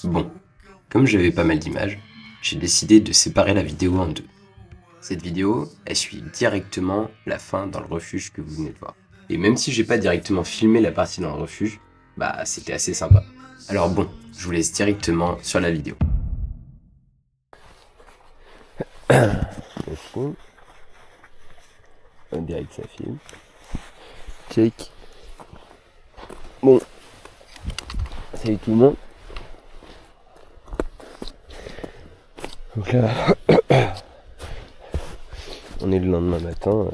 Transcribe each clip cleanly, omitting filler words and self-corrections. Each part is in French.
Bon, comme j'avais pas mal d'images, j'ai décidé de séparer la vidéo en deux. Cette vidéo, elle suit directement la fin dans le refuge que vous venez de voir. Et même si j'ai pas directement filmé la partie dans le refuge, bah c'était assez sympa. Alors bon, je vous laisse directement sur la vidéo. On dirait que ça filme. Check. Bon. Salut tout le monde. Donc là, on est le lendemain matin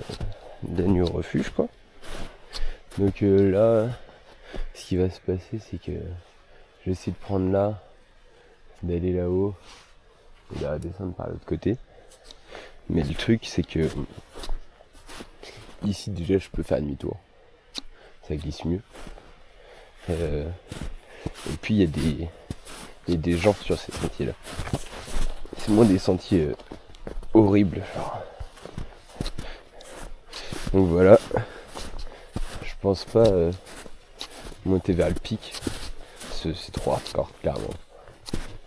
de la nuit au refuge, quoi. Donc là, ce qui va se passer, c'est que je vais essayer de prendre là, d'aller là-haut et de descendre par l'autre côté. Mais le truc, c'est que ici déjà, je peux faire demi-tour. Ça glisse mieux. Et puis il y a des gens sur ces sentiers-là. C'est moins des sentiers horribles, genre. Donc voilà. Je pense pas monter vers le pic. C'est trop hardcore, clairement.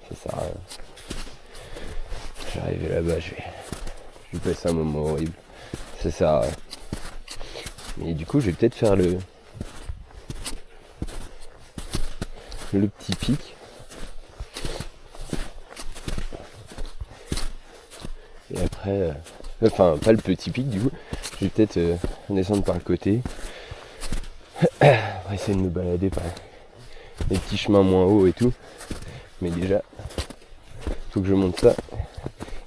Ça sert à rien. Je vais arriver là-bas, je vais passer un moment horrible. Ça sert à rien. Et du coup, je vais peut-être faire le petit pic. Et après, enfin pas le petit pic du coup, je vais peut-être descendre par le côté. On va essayer de me balader par les petits chemins moins hauts et tout. Mais déjà, faut que je monte ça.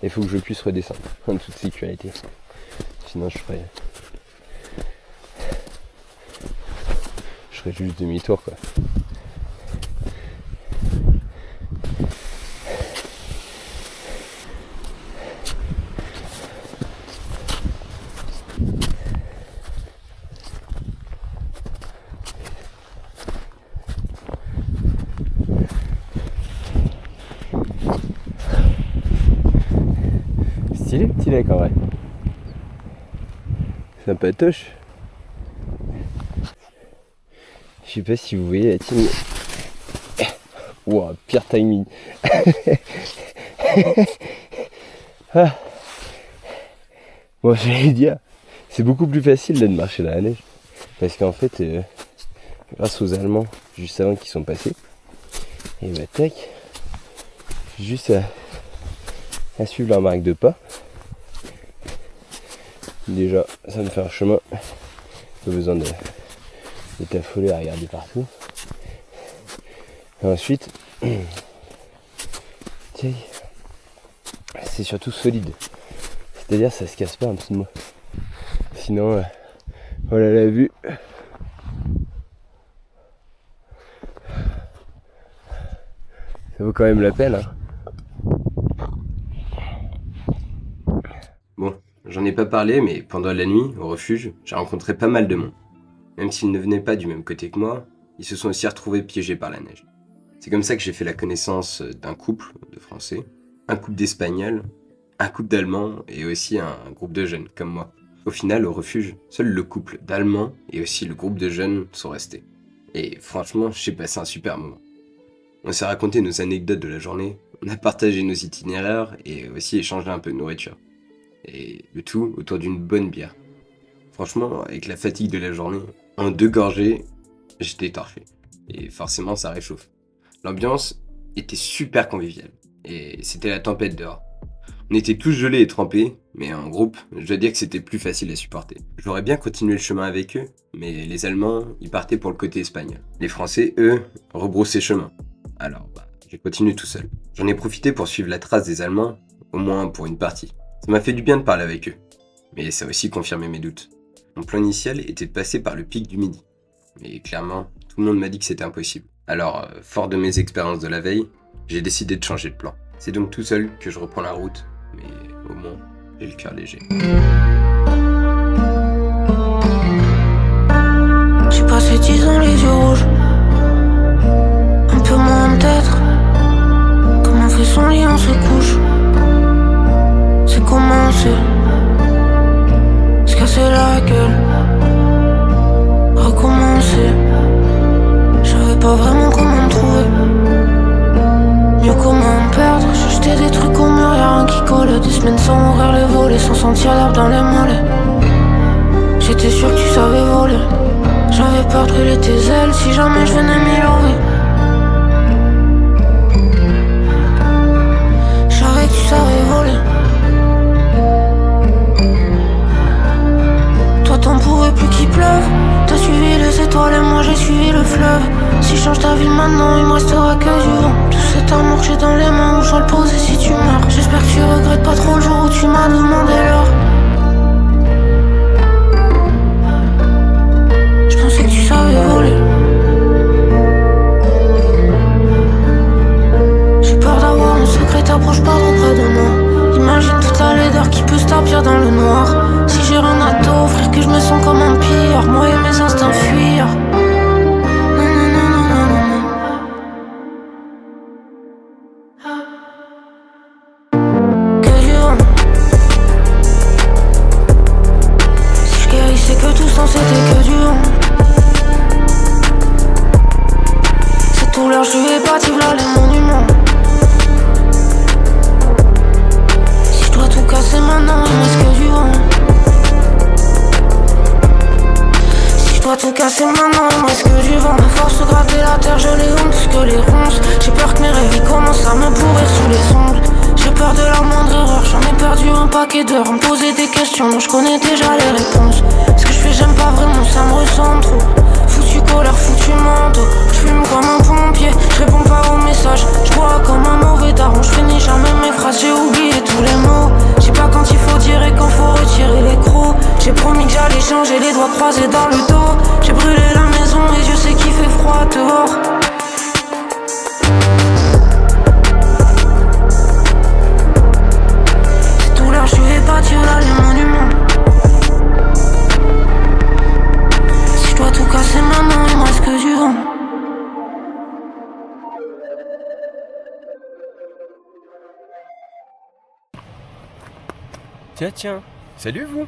Et faut que je puisse redescendre en toute sécurité. Sinon je ferai juste demi-tour, quoi. Stylé petit lac en vrai. Sympatoche. Je sais pas si vous voyez la team. Wow, pire timing. Ah. Bon, j'allais dire, c'est beaucoup plus facile là, de marcher dans la neige. Parce qu'en fait, grâce aux Allemands, juste avant qu'ils sont passés, et bah tac, juste à suivre leur marque de pas. Déjà, ça me fait un chemin. Pas besoin de t'affoler à regarder partout. Et ensuite, c'est surtout solide. C'est-à-dire ça se casse pas en dessous de moi. Sinon, voilà la vue. Ça vaut quand même la peine, hein. Bon, j'en ai pas parlé, mais pendant la nuit, au refuge, j'ai rencontré pas mal de monde. Même s'ils ne venaient pas du même côté que moi, ils se sont aussi retrouvés piégés par la neige. C'est comme ça que j'ai fait la connaissance d'un couple de Français, un couple d'Espagnols, un couple d'Allemands et aussi un groupe de jeunes comme moi. Au final, au refuge, seul le couple d'Allemands et aussi le groupe de jeunes sont restés. Et franchement, j'ai passé un super moment. On s'est raconté nos anecdotes de la journée, on a partagé nos itinéraires et aussi échangé un peu de nourriture. Et le tout autour d'une bonne bière. Franchement, avec la fatigue de la journée, en 2 gorgées, j'étais torché. Et forcément, ça réchauffe. L'ambiance était super conviviale. Et c'était la tempête dehors. On était tous gelés et trempés, mais en groupe, je dois dire que c'était plus facile à supporter. J'aurais bien continué le chemin avec eux, mais les Allemands, ils partaient pour le côté espagnol. Les Français, eux, rebroussaient chemin. Alors, j'ai continué tout seul. J'en ai profité pour suivre la trace des Allemands, au moins pour une partie. Ça m'a fait du bien de parler avec eux. Mais ça a aussi confirmé mes doutes. Mon plan initial était de passer par le pic du Midi. Mais clairement, tout le monde m'a dit que c'était impossible. Alors, fort de mes expériences de la veille, j'ai décidé de changer de plan. C'est donc tout seul que je reprends la route, mais au moins, j'ai le cœur léger. J'ai passé 10 ans les yeux rouges, un peu moins peut-être. Comme on fait son lit, on se couche. C'est commencé, se casser la gueule, recommencer. pas vraiment comment me trouver. Mieux comment me perdre. J'ai jeté des trucs au mur, y'a rien qui colle. Des semaines sans ouvrir les volets, sans sentir l'herbe dans les mollets. J'étais sûr que tu savais voler. J'avais peur de brûler tes ailes si jamais je venais m'y lever. Je savais que tu savais voler. Toi t'en pouvais plus qu'il pleuve. T'as suivi les étoiles et moi j'ai suivi le fleuve. Si je change ta vie maintenant, il me restera que du vent. Tout cet amour que j'ai dans les mains, où je dois le poser si tu meurs. J'espère que tu regrettes pas trop le jour où tu m'as demandé l'heure. Je pensais que tu savais voler. J'ai peur d'avoir un secret, t'approche pas trop près de moi. Imagine toute la laideur qui peut se tapir dans le noir. Si j'ai rien à t'offrir, que je me sens comme un pire. Moi et mes instincts fuir. Non, non, non, non, non, non, non. Que du vent. Si je guérissais que tout sans c'était que du vent. C'est tout l'heure, je lui ai bâti là les monuments. Si je dois tout casser maintenant, il me reste que du vent. Si je dois tout casser maintenant, il me reste que du vent. À force de gratter la terre, je les honte plus que les ronces. J'ai peur que mes rêves ils commencent à me pourrir sous les ongles. J'ai peur de la moindre erreur, j'en ai perdu un paquet d'heures. Me poser des questions dont je connais déjà les réponses. Ce que je fais j'aime pas vraiment, ça me ressemble trop. Foutu colère, foutu manteau. Je fume comme un pompier, je réponds pas aux messages. Je bois comme un mauvais daron, je finis jamais mes phrases. J'ai oublié tous les mots. Je sais pas quand il faut dire et quand faut retirer les crocs. J'ai promis que j'allais changer, les doigts croisés dans le dos. J'ai brûlé la maison et je sais qu'il fait froid dehors. C'est tout l'heure, je vais bâtir là les monuments. Si je dois tout casser maintenant, il me reste que du vent. Tiens, salut vous.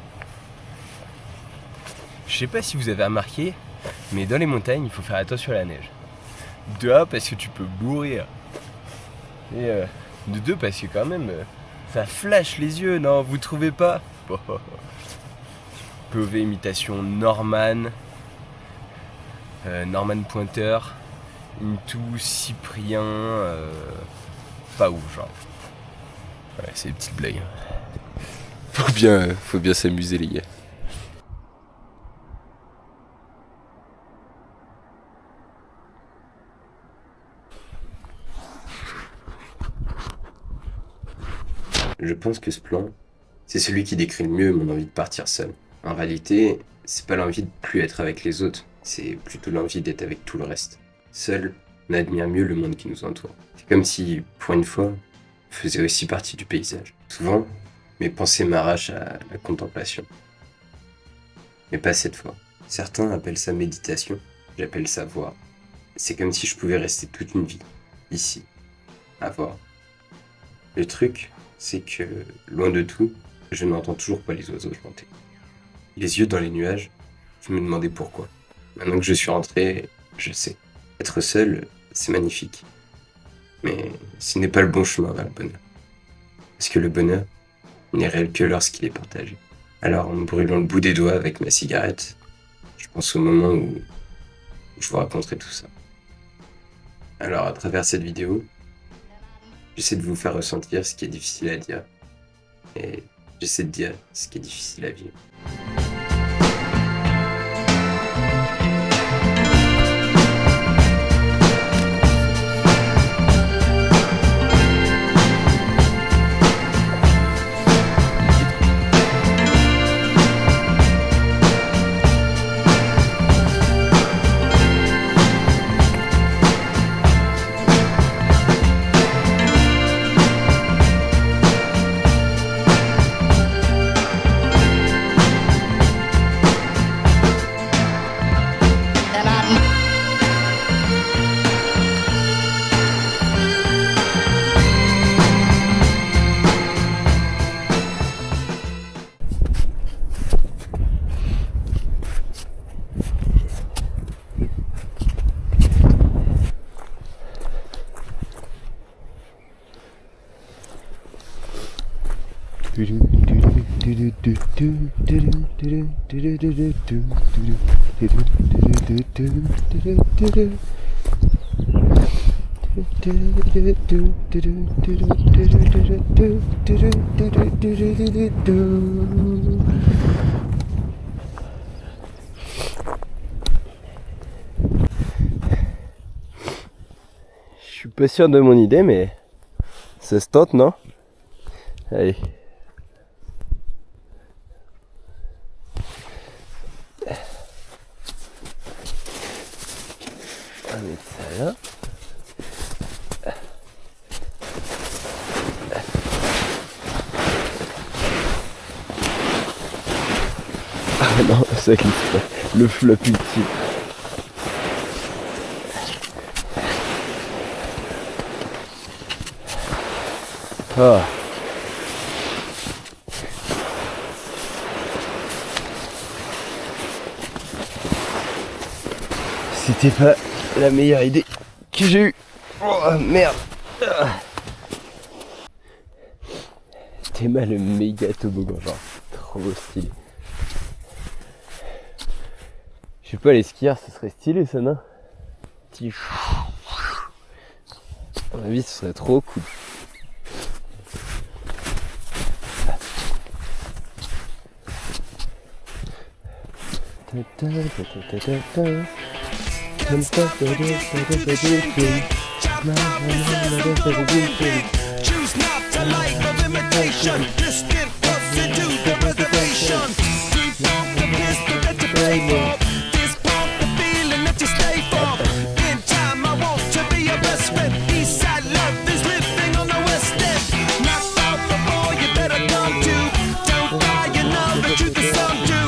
Je sais pas si vous avez remarqué, mais dans les montagnes, il faut faire attention à la neige. De un, parce que tu peux mourir. Et de deux, parce que quand même, ça flash les yeux, non, vous trouvez pas? POV imitation Norman, Norman Pointeur, Into Cyprien, pas ouf, genre. Ouais, c'est des petites blagues. Faut bien s'amuser, les gars. Je pense que ce plan, c'est celui qui décrit le mieux mon envie de partir seul. En réalité, c'est pas l'envie de plus être avec les autres, c'est plutôt l'envie d'être avec tout le reste. Seul, on admire mieux le monde qui nous entoure. C'est comme si, pour une fois, on faisait aussi partie du paysage. Souvent, mes pensées m'arrachent à la contemplation. Mais pas cette fois. Certains appellent ça méditation, j'appelle ça voir. C'est comme si je pouvais rester toute une vie, ici, à voir. Le truc, c'est que, loin de tout, je n'entends toujours pas les oiseaux chanter. Les yeux dans les nuages, je me demandais pourquoi. Maintenant que je suis rentré, je sais. Être seul, c'est magnifique. Mais ce n'est pas le bon chemin vers le bonheur. Parce que le bonheur n'est réel que lorsqu'il est partagé. Alors, en me brûlant le bout des doigts avec ma cigarette, je pense au moment où je vous raconterai tout ça. Alors, à travers cette vidéo, j'essaie de vous faire ressentir ce qui est difficile à dire. Et j'essaie de dire ce qui est difficile à vivre. Je suis pas sûr de mon idée, mais ça se tente, non? Allez. On va mettre ça là. Ah non, ça glisse pas. Le flop ultime. Ah. C'était pas la meilleure idée que j'ai eue. Oh merde. C'était mal le méga toboggan, genre trop stylé. Je sais pas, les skieurs, ce serait stylé ça, non? Petit. À mon avis, ce serait trop cool. Choose not to life of imitation. Distant us into the reservation. Deep off the pistol that you play for. This pump the feeling that you stay for. In time I want to be your best friend. East side love is living on the west end. Knocked out before you better come to. Don't die, you know the truth is some do.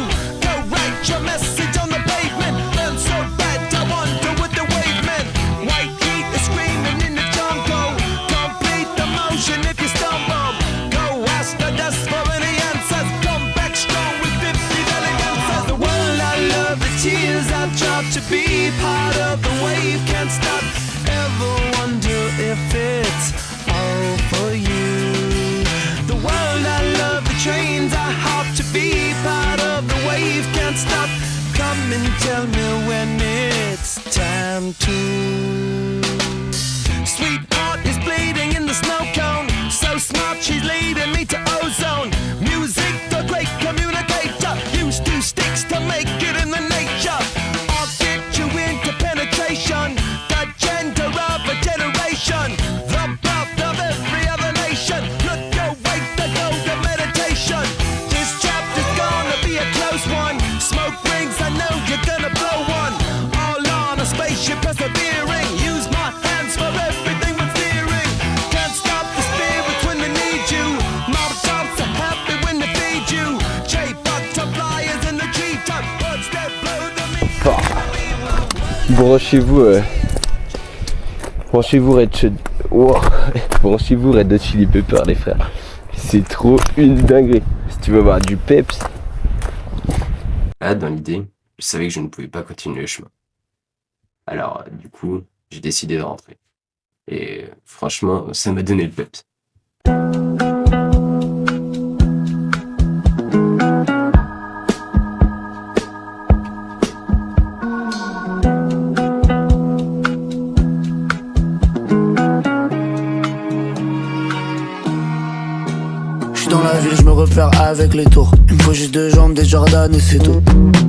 Go write your message on the pavement. Burn so bad I wonder what the wave meant. White heat is screaming in the jungle. Complete the motion if you stumble. Go ask the dust for any answers. Come back strong with 50 valiant answers. The world I love, the tears I drop. To be part of the wave can't stop. Ever wonder if it's all for you? The world I love, the trains I hop. To be part of the wave can't stop. Come and tell me when it's time to. Sweetheart is bleeding in the snow cone. So smart, she's leading me to ozone. Music, the great communicator. Used two sticks to make it in the nature. I'll get you into penetration. The gender of a generation. The birth of every other nation. Look your way to go to meditation. This chapter's gonna be a close one. Smoke rings, I know you're gonna blow one. All on a spaceship persevering. Use my hands for everything but steering. Can't stop the spirits when they need you. Mob tops are happy when they feed you. J-butterflies in the treetop. Birds that blow the meat. Branchez-vous Red Chili. Wow. Branchez-vous Red Hot Chili Pepper, les frères. C'est trop une dinguerie. Si tu veux voir du peps. Là, dans l'idée, je savais que je ne pouvais pas continuer le chemin. Alors, du coup, j'ai décidé de rentrer. Et franchement, ça m'a donné le peps. J'suis dans la ville, j'me repère avec les tours. Il me faut juste deux jambes, des Jordan et c'est tout.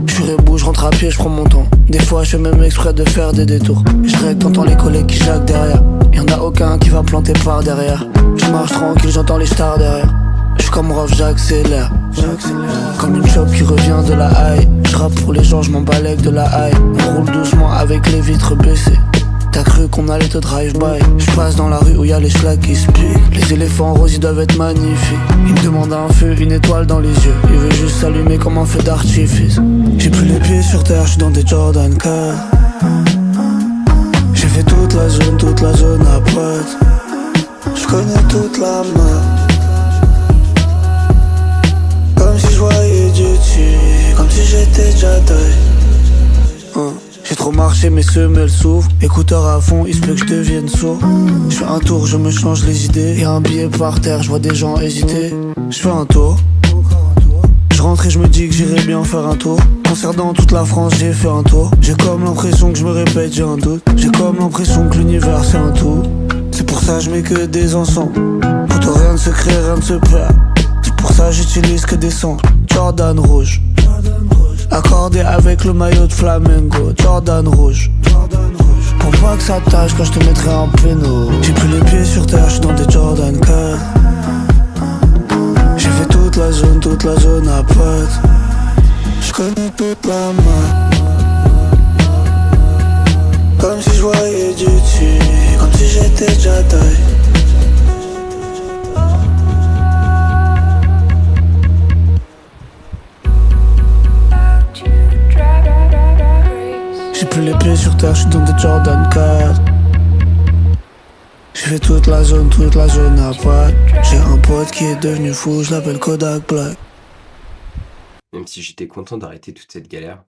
J'suis rebou, j'rentre à pied, j'prends mon temps. Des fois j'fais même exprès de faire des détours. J'dirais que t'entends les collègues qui jacquent derrière. Y'en a aucun qui va planter par derrière. J'marche tranquille, j'entends les stars derrière. J'suis comme Rof, j'accélère. Comme une chope qui revient de la haie. J'rappe pour les gens, j'm'en balèque de la haie. On roule doucement avec les vitres baissées. T'as cru qu'on allait te drive-by. J'passe dans la rue où y'a les schlags qui se piquent. Les éléphants roses ils doivent être magnifiques. Il me demande un feu, une étoile dans les yeux. Il veut juste s'allumer comme un feu d'artifice. J'ai plus les pieds sur terre, j'suis dans des Jordan 4. J'ai fait toute la zone à pote. J'connais toute la map. Comme si j'voyais Dieu dessus. Comme si j'étais déjà taille. J'ai trop marché, mes semelles s'ouvrent. Écouteurs à fond, il se peut que je devienne sourd. Je fais un tour, je me change les idées. Y'a un billet par terre, je vois des gens hésiter. Je fais un tour. Je rentre et je me dis que j'irai bien faire un tour. Concert dans toute la France, j'ai fait un tour. J'ai comme l'impression que je me répète, j'ai un doute. J'ai comme l'impression que l'univers c'est un tout. C'est pour ça je mets que des encens. Pour toi rien ne se crée, rien ne se perd. C'est pour ça j'utilise que des sons. Jordan rouge. Accordé avec le maillot de Flamengo. Jordan rouge. Pour pas que ça tâche quand je te mettrai en péno. J'ai plus les pieds sur terre, je suis dans des Jordan 4. J'ai fait toute la zone à pote. Je connais toute la main. Comme si je voyais du dessus, comme si j'étais déjà taille. J'ai plus les pieds sur terre, je suis dans des Jordan 4. J'ai fait toute la zone à pote. J'ai un pote qui est devenu fou, je l'appelle Kodak Black. Même si j'étais content d'arrêter toute cette galère,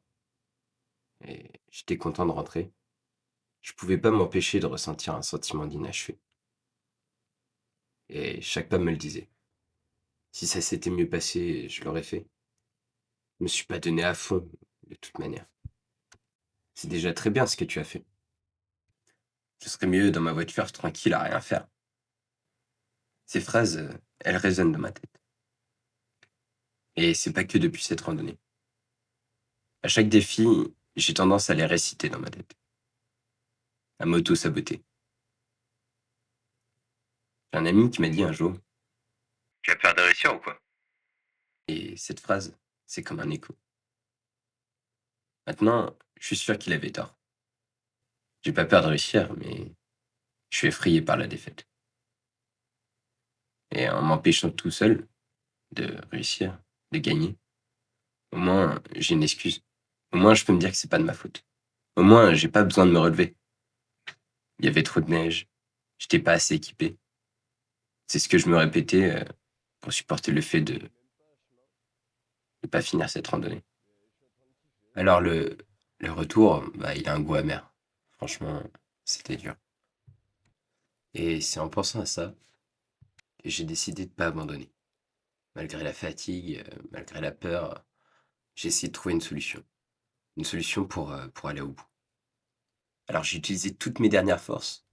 et j'étais content de rentrer, je pouvais pas m'empêcher de ressentir un sentiment d'inachevé. Et chaque pas me le disait. Si ça s'était mieux passé, je l'aurais fait. Je me suis pas donné à fond, de toute manière. C'est déjà très bien ce que tu as fait. Je serais mieux dans ma voiture tranquille à rien faire. Ces phrases, elles résonnent dans ma tête. Et c'est pas que depuis cette randonnée. À chaque défi, j'ai tendance à les réciter dans ma tête. À m'auto-saboter. J'ai un ami qui m'a dit un jour: tu as peur de réussir ou quoi? Et cette phrase, c'est comme un écho. Maintenant, je suis sûr qu'il avait tort. J'ai pas peur de réussir, mais je suis effrayé par la défaite. Et en m'empêchant tout seul de réussir, de gagner, au moins j'ai une excuse. Au moins je peux me dire que c'est pas de ma faute. Au moins j'ai pas besoin de me relever. Il y avait trop de neige, j'étais pas assez équipé. C'est ce que je me répétais pour supporter le fait de pas finir cette randonnée. Alors le retour, il a un goût amer. Franchement, c'était dur. Et c'est en pensant à ça que j'ai décidé de pas abandonner. Malgré la fatigue, malgré la peur, j'ai essayé de trouver une solution. Une solution pour aller au bout. Alors j'ai utilisé toutes mes dernières forces.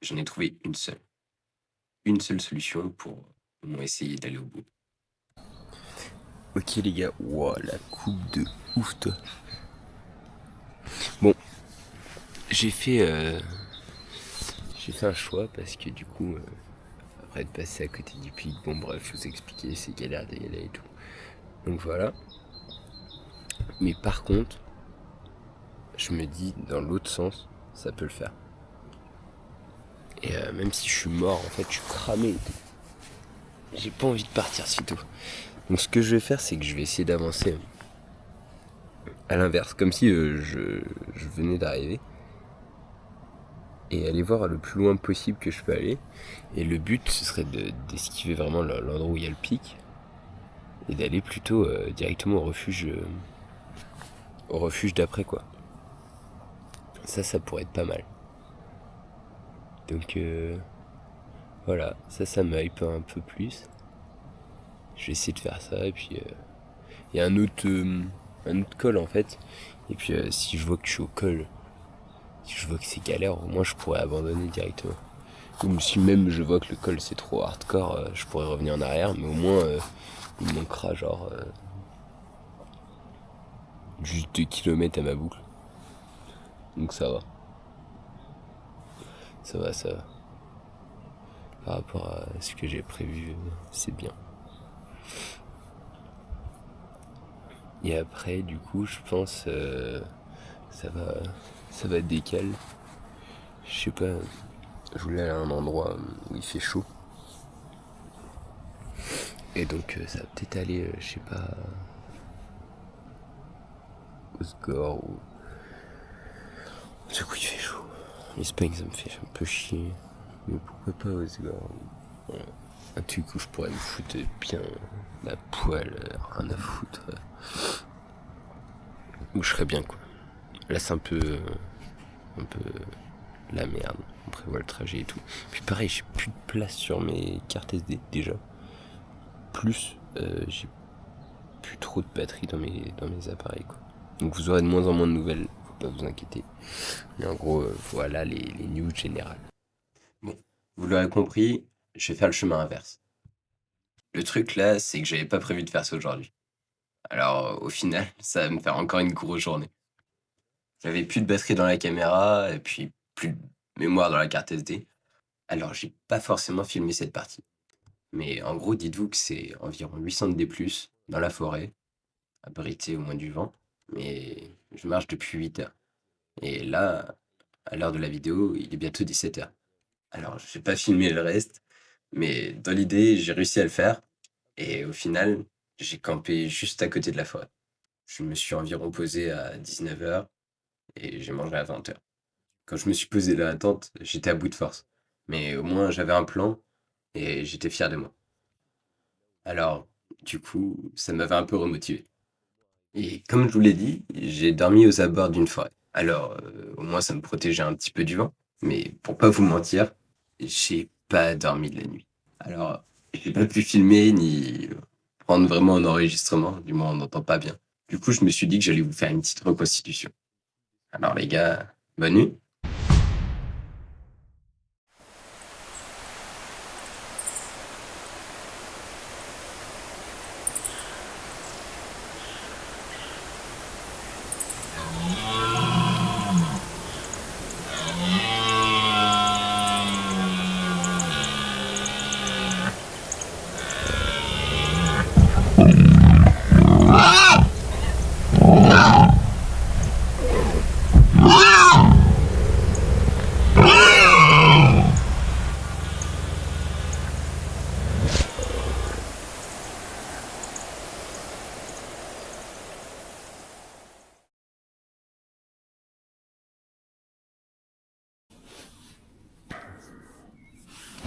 J'en ai trouvé une seule. Une seule solution pour au moins essayer d'aller au bout. Ok les gars, wow, la coupe de ouf toi. Bon, j'ai fait un choix parce que du coup, après de passer à côté du pic, bon bref, je vous expliquais, c'est galère d'y aller et tout. Donc voilà. Mais par contre, je me dis dans l'autre sens, ça peut le faire. Et même si je suis mort, en fait, je suis cramé. J'ai pas envie de partir si tôt. Donc ce que je vais faire, c'est que je vais essayer d'avancer à l'inverse, comme si je venais d'arriver. Et aller voir le plus loin possible que je peux aller. Et le but, ce serait d'esquiver vraiment l'endroit où il y a le pic. Et d'aller plutôt directement au refuge d'après, quoi. Ça pourrait être pas mal. Donc voilà, ça me hype un peu plus. Je vais essayer de faire ça. Et puis il y a un autre col en fait. Et puis si je vois que je suis au col, si je vois que c'est galère, au moins je pourrais abandonner directement. Ou si même je vois que le col c'est trop hardcore, je pourrais revenir en arrière, mais au moins il me manquera genre juste 2 km à ma boucle. Donc ça va. Ça va. Par rapport à ce que j'ai prévu, c'est bien. Et après, du coup, je pense ça va décaler. Je sais pas, je voulais aller à un endroit où il fait chaud. Et donc ça va peut-être aller, je sais pas, au Sgore ou... Du coup il fait chaud. L'Espagne ça me fait un peu chier. Mais pourquoi pas au Sgore? Voilà. Un truc où je pourrais me foutre bien la poêle, rien à foutre. Où je serais bien quoi. Là, c'est un peu la merde. On prévoit le trajet et tout. Puis pareil, j'ai plus de place sur mes cartes SD déjà. Plus, j'ai plus trop de batterie dans mes appareils, quoi. Donc vous aurez de moins en moins de nouvelles, faut pas vous inquiéter. Mais en gros, voilà les news générales. Bon, vous l'aurez compris, je vais faire le chemin inverse. Le truc là, c'est que j'avais pas prévu de faire ça aujourd'hui. Alors au final, ça va me faire encore une grosse journée. J'avais plus de batterie dans la caméra et puis plus de mémoire dans la carte SD. Alors j'ai pas forcément filmé cette partie. Mais en gros, dites-vous que c'est environ 800 de D+, dans la forêt, abrité au moins du vent, mais je marche depuis 8 heures. Et là, à l'heure de la vidéo, il est bientôt 17 heures. Alors, je vais pas filmer le reste, mais dans l'idée, j'ai réussi à le faire. Et au final, j'ai campé juste à côté de la forêt. Je me suis environ posé à 19 heures et j'ai mangé à 20 heures. Quand je me suis posé dans la tente, j'étais à bout de force. Mais au moins, j'avais un plan et j'étais fier de moi. Alors, du coup, ça m'avait un peu remotivé. Et comme je vous l'ai dit, j'ai dormi aux abords d'une forêt. Alors, au moins, ça me protégeait un petit peu du vent. Mais pour pas vous mentir, j'ai pas dormi de la nuit. Alors, j'ai pas pu filmer ni prendre vraiment un enregistrement, du moins on n'entend pas bien. Du coup, je me suis dit que j'allais vous faire une petite reconstitution. Alors les gars, bonne nuit.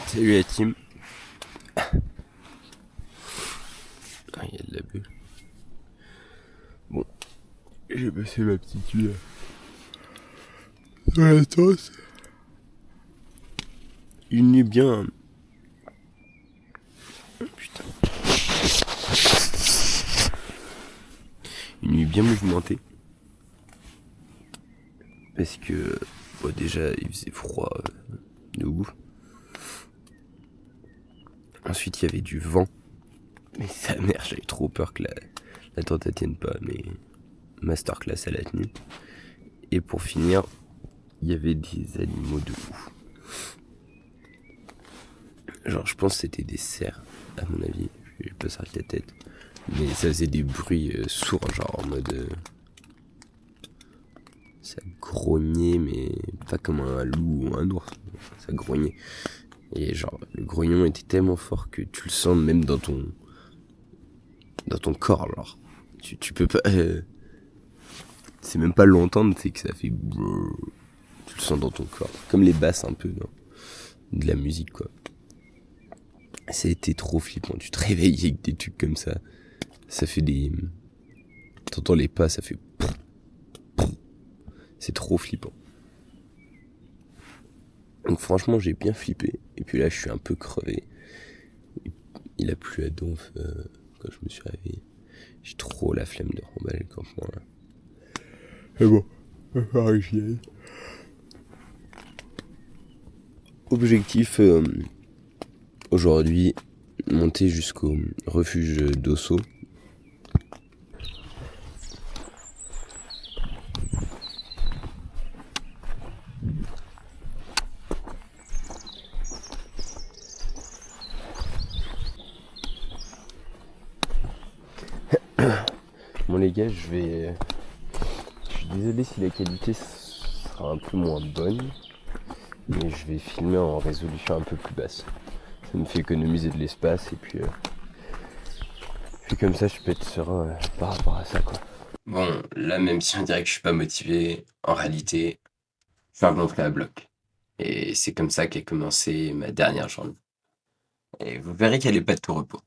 Salut la team. Ah, il y a de la bulle. Bon, j'ai passé ma petite nuit dans la tente. Une nuit bien. Oh, putain. Une nuit bien mouvementée. Parce que bon, déjà il faisait froid de ouf. Ensuite, il y avait du vent. Mais sa mère, j'avais trop peur que la tente ne tienne pas. Mais masterclass, elle a tenu. Et pour finir, il y avait des animaux de ouf. Genre, je pense que c'était des cerfs, à mon avis. Je vais pas sortir la tête. Mais ça faisait des bruits sourds, genre en mode... ça grognait, mais pas comme un loup ou un ours. Ça grognait. Et genre, le grognon était tellement fort que tu le sens même dans ton corps, genre. Tu peux pas... c'est même pas l'entendre, c'est que ça fait... Tu le sens dans ton corps. Comme les basses un peu, non, de la musique, quoi. Ça a été trop flippant. Tu te réveilles avec des trucs comme ça. Ça fait des... T'entends les pas, ça fait... C'est trop flippant. Donc franchement, j'ai bien flippé. Et puis là, je suis un peu crevé. Il a plu à donf quand je me suis réveillé. J'ai trop la flemme de remballer le campement là. Mais bon, il va falloir que j'y aille. Objectif aujourd'hui, monter jusqu'au refuge d'Osso. Bon les gars, je suis désolé si la qualité sera un peu moins bonne, mais je vais filmer en résolution un peu plus basse. Ça me fait économiser de l'espace et puis comme ça je peux être serein par rapport à ça, quoi. Bon, là, même si on dirait que je suis pas motivé, en réalité, je suis un gonflé à bloc. Et c'est comme ça qu'est commencé ma dernière journée. Et vous verrez qu'elle est pas de tout repos.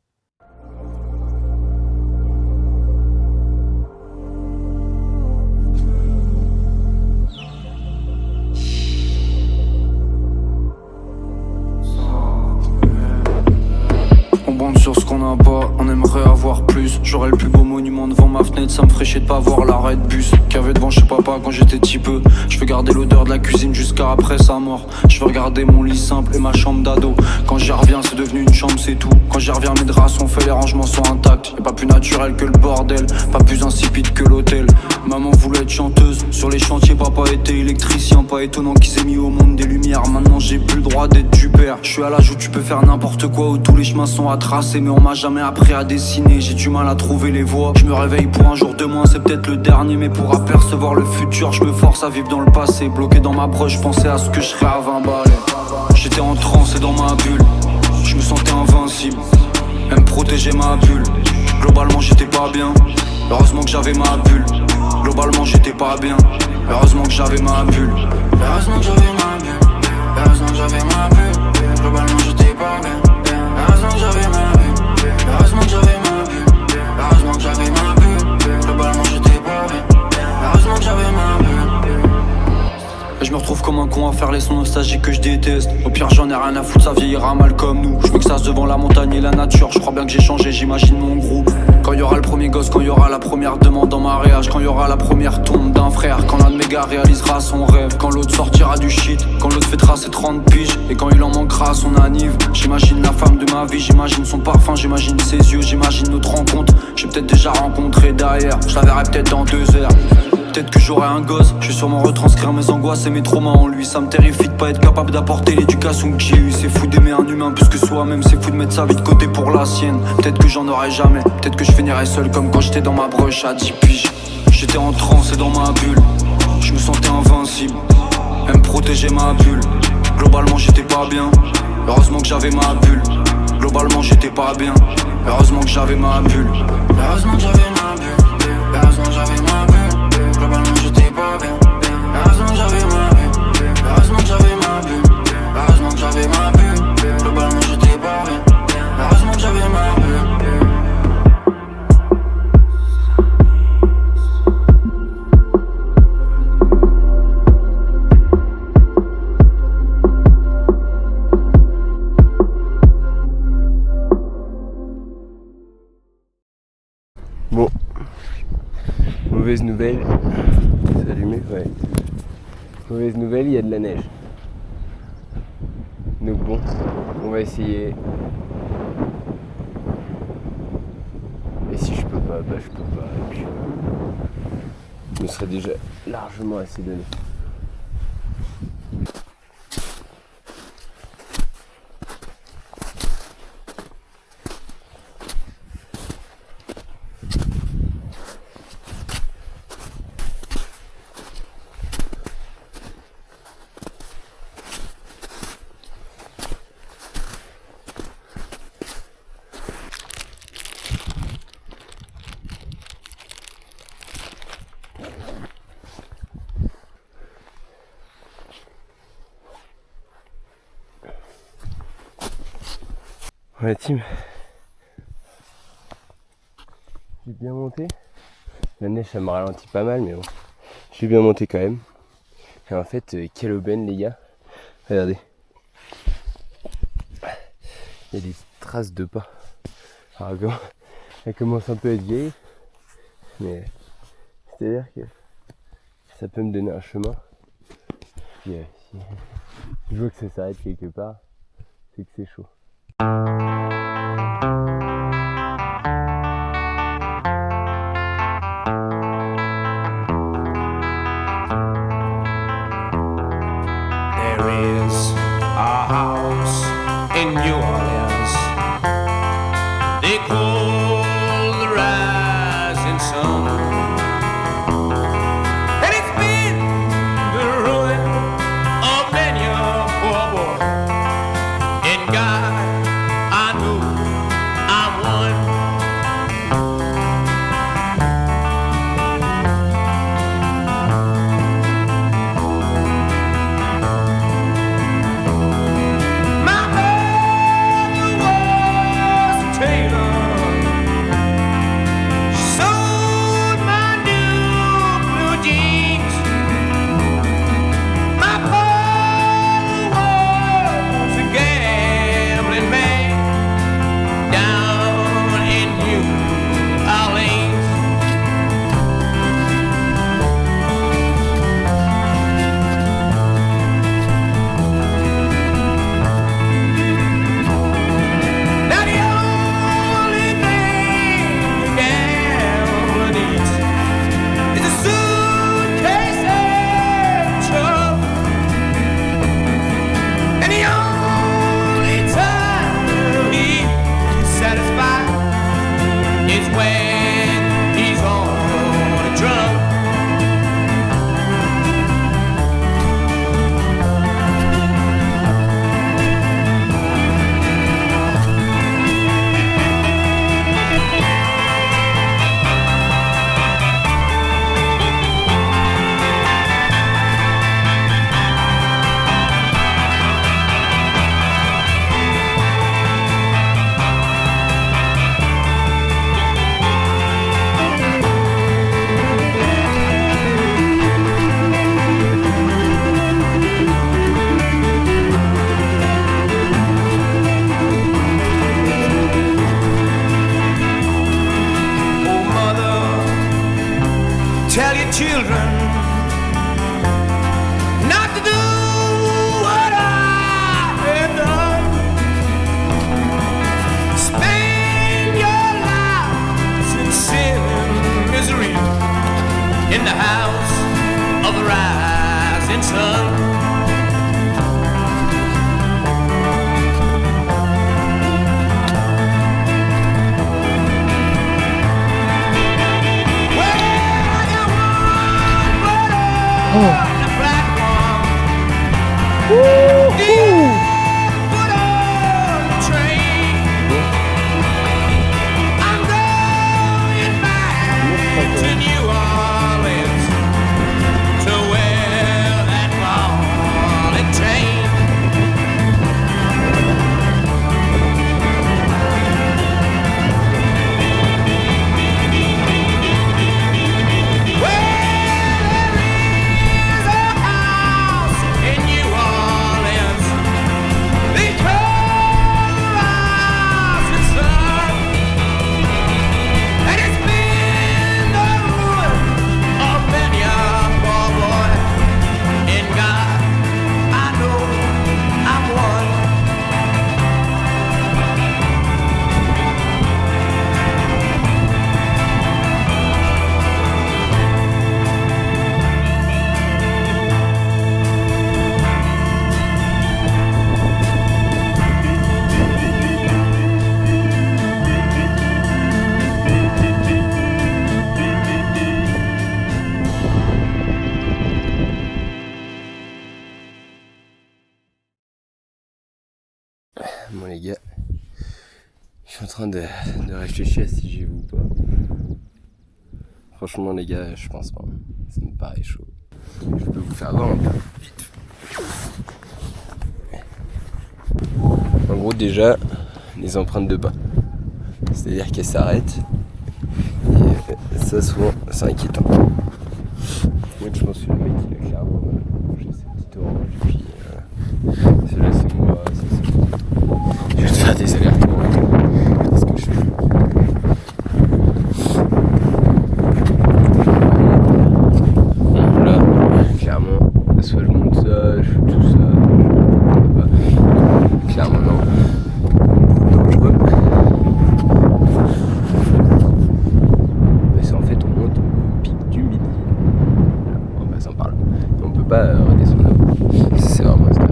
a pas, on aimerait avoir plus. J'aurais le plus beau monument devant ma fenêtre, ça me ferait chier de pas voir l'arrêt de bus qu'il y avait devant chez papa quand j'étais petit peu. Je veux garder l'odeur de la cuisine jusqu'à après sa mort. Je veux regarder mon lit simple et ma chambre d'ado. Quand j'y reviens c'est devenu une chambre, c'est tout. Quand j'y reviens mes draps sont faits, les rangements sont intacts. Y'a pas plus naturel que le bordel, pas plus insipide que l'hôtel. Maman voulait être chanteuse, sur les chantiers papa était électricien. Pas étonnant qu'il s'est mis au monde des lumières. Maintenant j'ai plus le droit d'être du père. Je suis à l'âge où tu peux faire n'importe quoi, où tous les chemins sont à tracer. Mais on m'a jamais appris à dessiner, j'ai du mal à trouver les voies. Je me réveille pour un jour de moins, c'est peut-être le dernier. Mais pour apercevoir le futur, je me force à vivre dans le passé. Bloqué dans ma broche, je pensais à ce que je serais à 20 balais. J'étais en transe et dans ma bulle, je me sentais invincible. Elle me protégeait ma bulle. Globalement j'étais pas bien, heureusement que j'avais ma bulle. Globalement j'étais pas bien, heureusement que j'avais ma bulle. Heureusement que j'avais ma bulle, heureusement que j'avais ma bulle. Globalement j'étais pas bien, heureusement que j'avais ma bulle. Heureusement que j'avais ma bulle, heureusement que j'avais ma bulle. Globalement j'étais pas bien, heureusement que j'avais ma bulle. Et je me retrouve comme un con à faire les sons nostalgiques que je déteste. Au pire j'en ai rien à foutre, ça vieillira mal comme nous. Je m'extase devant la montagne et la nature. Je crois bien que j'ai changé, j'imagine mon groupe. Quand y aura le premier gosse, quand y aura la première demande en mariage, quand y aura la première tombe d'un frère, quand l'un de mes gars réalisera son rêve, quand l'autre sortira du shit, quand l'autre fêtera ses 30 piges, et quand il en manquera à son anniv. J'imagine la femme de ma vie, j'imagine son parfum, j'imagine ses yeux, j'imagine notre rencontre. J'ai peut-être déjà rencontré derrière, je la verrai peut-être dans 2 heures. Peut-être que j'aurai un gosse, je vais sûrement retranscrire mes angoisses et mes traumas en lui. Ça me terrifie de pas être capable d'apporter l'éducation que j'ai eue. C'est fou d'aimer un humain plus que soi-même, c'est fou de mettre sa vie de côté pour la sienne. Peut-être que j'en aurai jamais, peut-être que je finirai seul comme quand j'étais dans ma broche à 10 piges. J'étais en transe et dans ma bulle, je me sentais invincible. Elle me protégeait ma bulle, globalement j'étais pas bien. Heureusement que j'avais ma bulle, globalement j'étais pas bien. Heureusement que j'avais ma bulle, heureusement que j'avais ma bulle, heureusement que j'avais ma bulle. Globalement j'étais pas bien, heureusement que j'avais ma bulle, heureusement que j'avais ma bulle, heureusement que j'avais ma bulle. Globalement j'étais pas bien, heureusement que j'avais ma bulle. Bon, mauvaise nouvelle, c'est allumé, ouais. Mauvaise nouvelle, il y a de la neige. Donc bon, on va essayer. Et si je peux pas, bah je peux pas. Et puis, me serait déjà largement assez donné. Ouais team, j'ai bien monté. La neige ça me ralentit pas mal mais bon, j'ai bien monté quand même. Et en fait quelle aubaine les gars, regardez. Il y a des traces de pas. Alors elle commence un peu à être vieille, mais c'est à dire que ça peut me donner un chemin. Puis, si je vois que ça s'arrête quelque part, c'est que c'est chaud. There is a house in New Orleans they call the rising sun, and it's been the ruin of many a poor boy. And God, I know I'm one. My Put on the train. I'm going back to New Orleans, to where that rolling train. Bon les gars, je suis en train de réfléchir à si j'y vais ou pas. Franchement les gars, je pense pas. Ça me paraît chaud. Je peux vous faire voir un peu. Vite. En gros déjà, les empreintes de pas. C'est-à-dire qu'elles s'arrêtent. Et ça souvent, c'est inquiétant. Moi je pense que le mec il a clairement mangé cette petite orange. Et puis celle-là c'est moi, ça c'est moi. Je vais te faire des allers-retours. C'est ce que je fais. Là, clairement, soit je monte ça, je fais tout ça. Clairement non. Dangereux. Mais c'est en fait on monte au pic du midi. On va s'en parler. On peut pas redescendre là-bas. Ça c'est vraiment ça.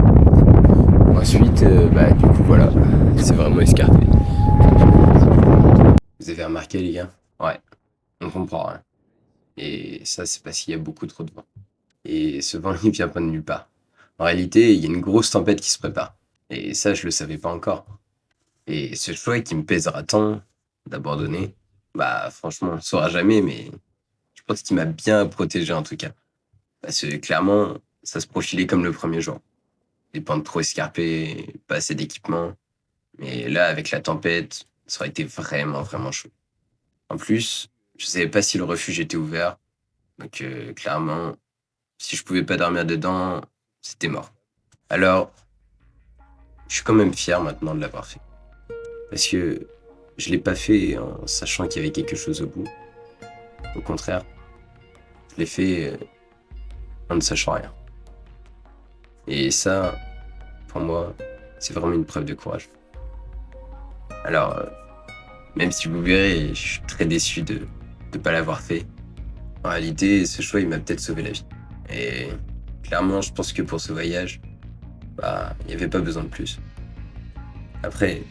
Ensuite, du coup voilà, c'est vraiment escarpé. Vous avez remarqué, les gars? Ouais, on comprend rien. Et ça, c'est parce qu'il y a beaucoup trop de vent. Et ce vent, il vient pas de nulle part. En réalité, il y a une grosse tempête qui se prépare. Et ça, je le savais pas encore. Et ce choix qui me pèsera tant d'abandonner, franchement, on ne saura jamais, mais je pense qu'il m'a bien protégé en tout cas. Parce que clairement, ça se profilait comme le premier jour. Des pentes trop escarpées, pas assez d'équipement. Mais là, avec la tempête, ça aurait été vraiment, vraiment chaud. En plus, je savais pas si le refuge était ouvert. Donc clairement, si je pouvais pas dormir dedans, c'était mort. Alors, je suis quand même fier maintenant de l'avoir fait. Parce que je l'ai pas fait en sachant qu'il y avait quelque chose au bout. Au contraire, je l'ai fait en ne sachant rien. Et ça, pour moi, c'est vraiment une preuve de courage. Alors, même si vous verrez, je suis très déçu de ne pas l'avoir fait. En réalité, ce choix, il m'a peut-être sauvé la vie. Et clairement, je pense que pour ce voyage, il n'y avait pas besoin de plus. Après,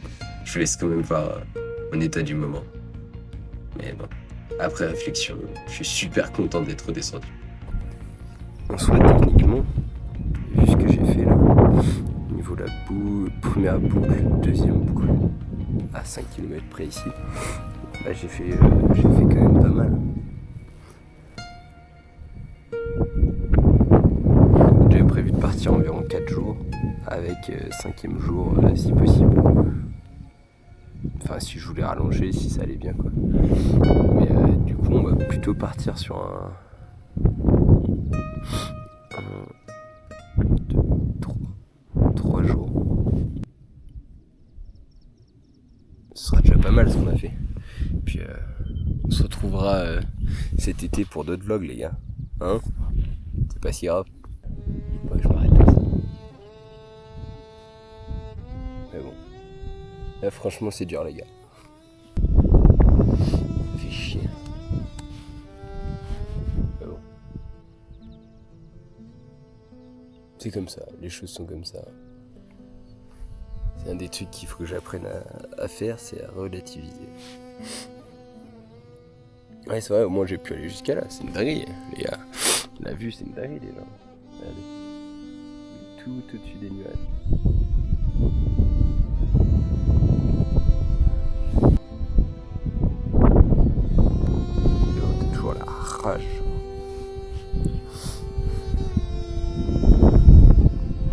je vous laisse quand même voir mon état du moment. Mais bon, après réflexion, je suis super content d'être descendu. En soi, techniquement, vu ce que j'ai fait là, au niveau de la première boucle, deuxième boucle, à 5 km près ici, j'ai fait quand même pas mal. J'avais prévu de partir environ 4 jours, avec 5e jour si possible. Enfin, si je voulais rallonger, si ça allait bien quoi. Mais du coup, on va plutôt partir sur un 3 jours. Ce sera déjà pas mal ce qu'on a fait. Puis on se retrouvera cet été pour d'autres vlogs les gars. Hein? C'est pas si grave. Faut pas que je m'arrête là. Mais bon. Là franchement c'est dur les gars. Ça fait chier. Mais bon. C'est comme ça, les choses sont comme ça. C'est un des trucs qu'il faut que j'apprenne à faire, c'est à relativiser. Ouais c'est vrai, au moins j'ai pu aller jusqu'à là, c'est une dinguerie les gars. La vue c'est une dinguerie déjà. Regardez. tout au-dessus des nuages. T'es toujours la rage.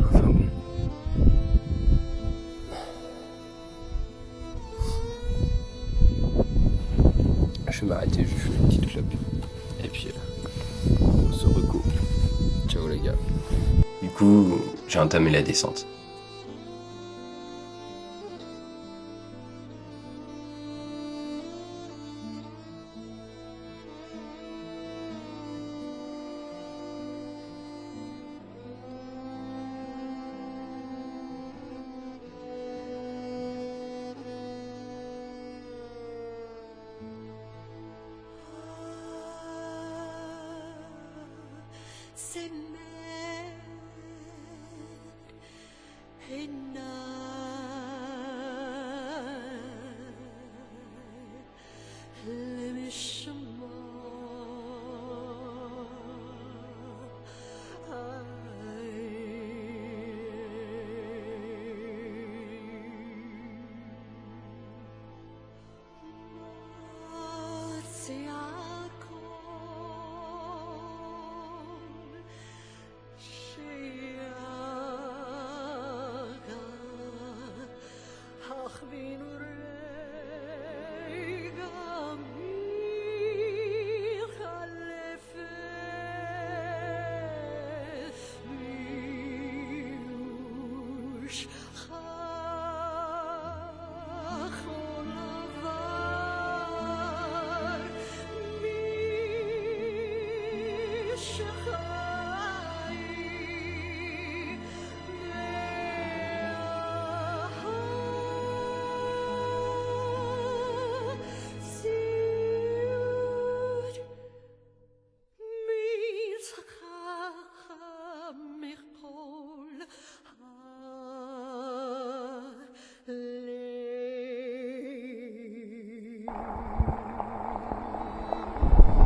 Enfin bon. Je vais m'arrêter, je fais une petite clope. Et puis on se recoupe. Ciao les gars. Du coup, j'ai entamé la descente.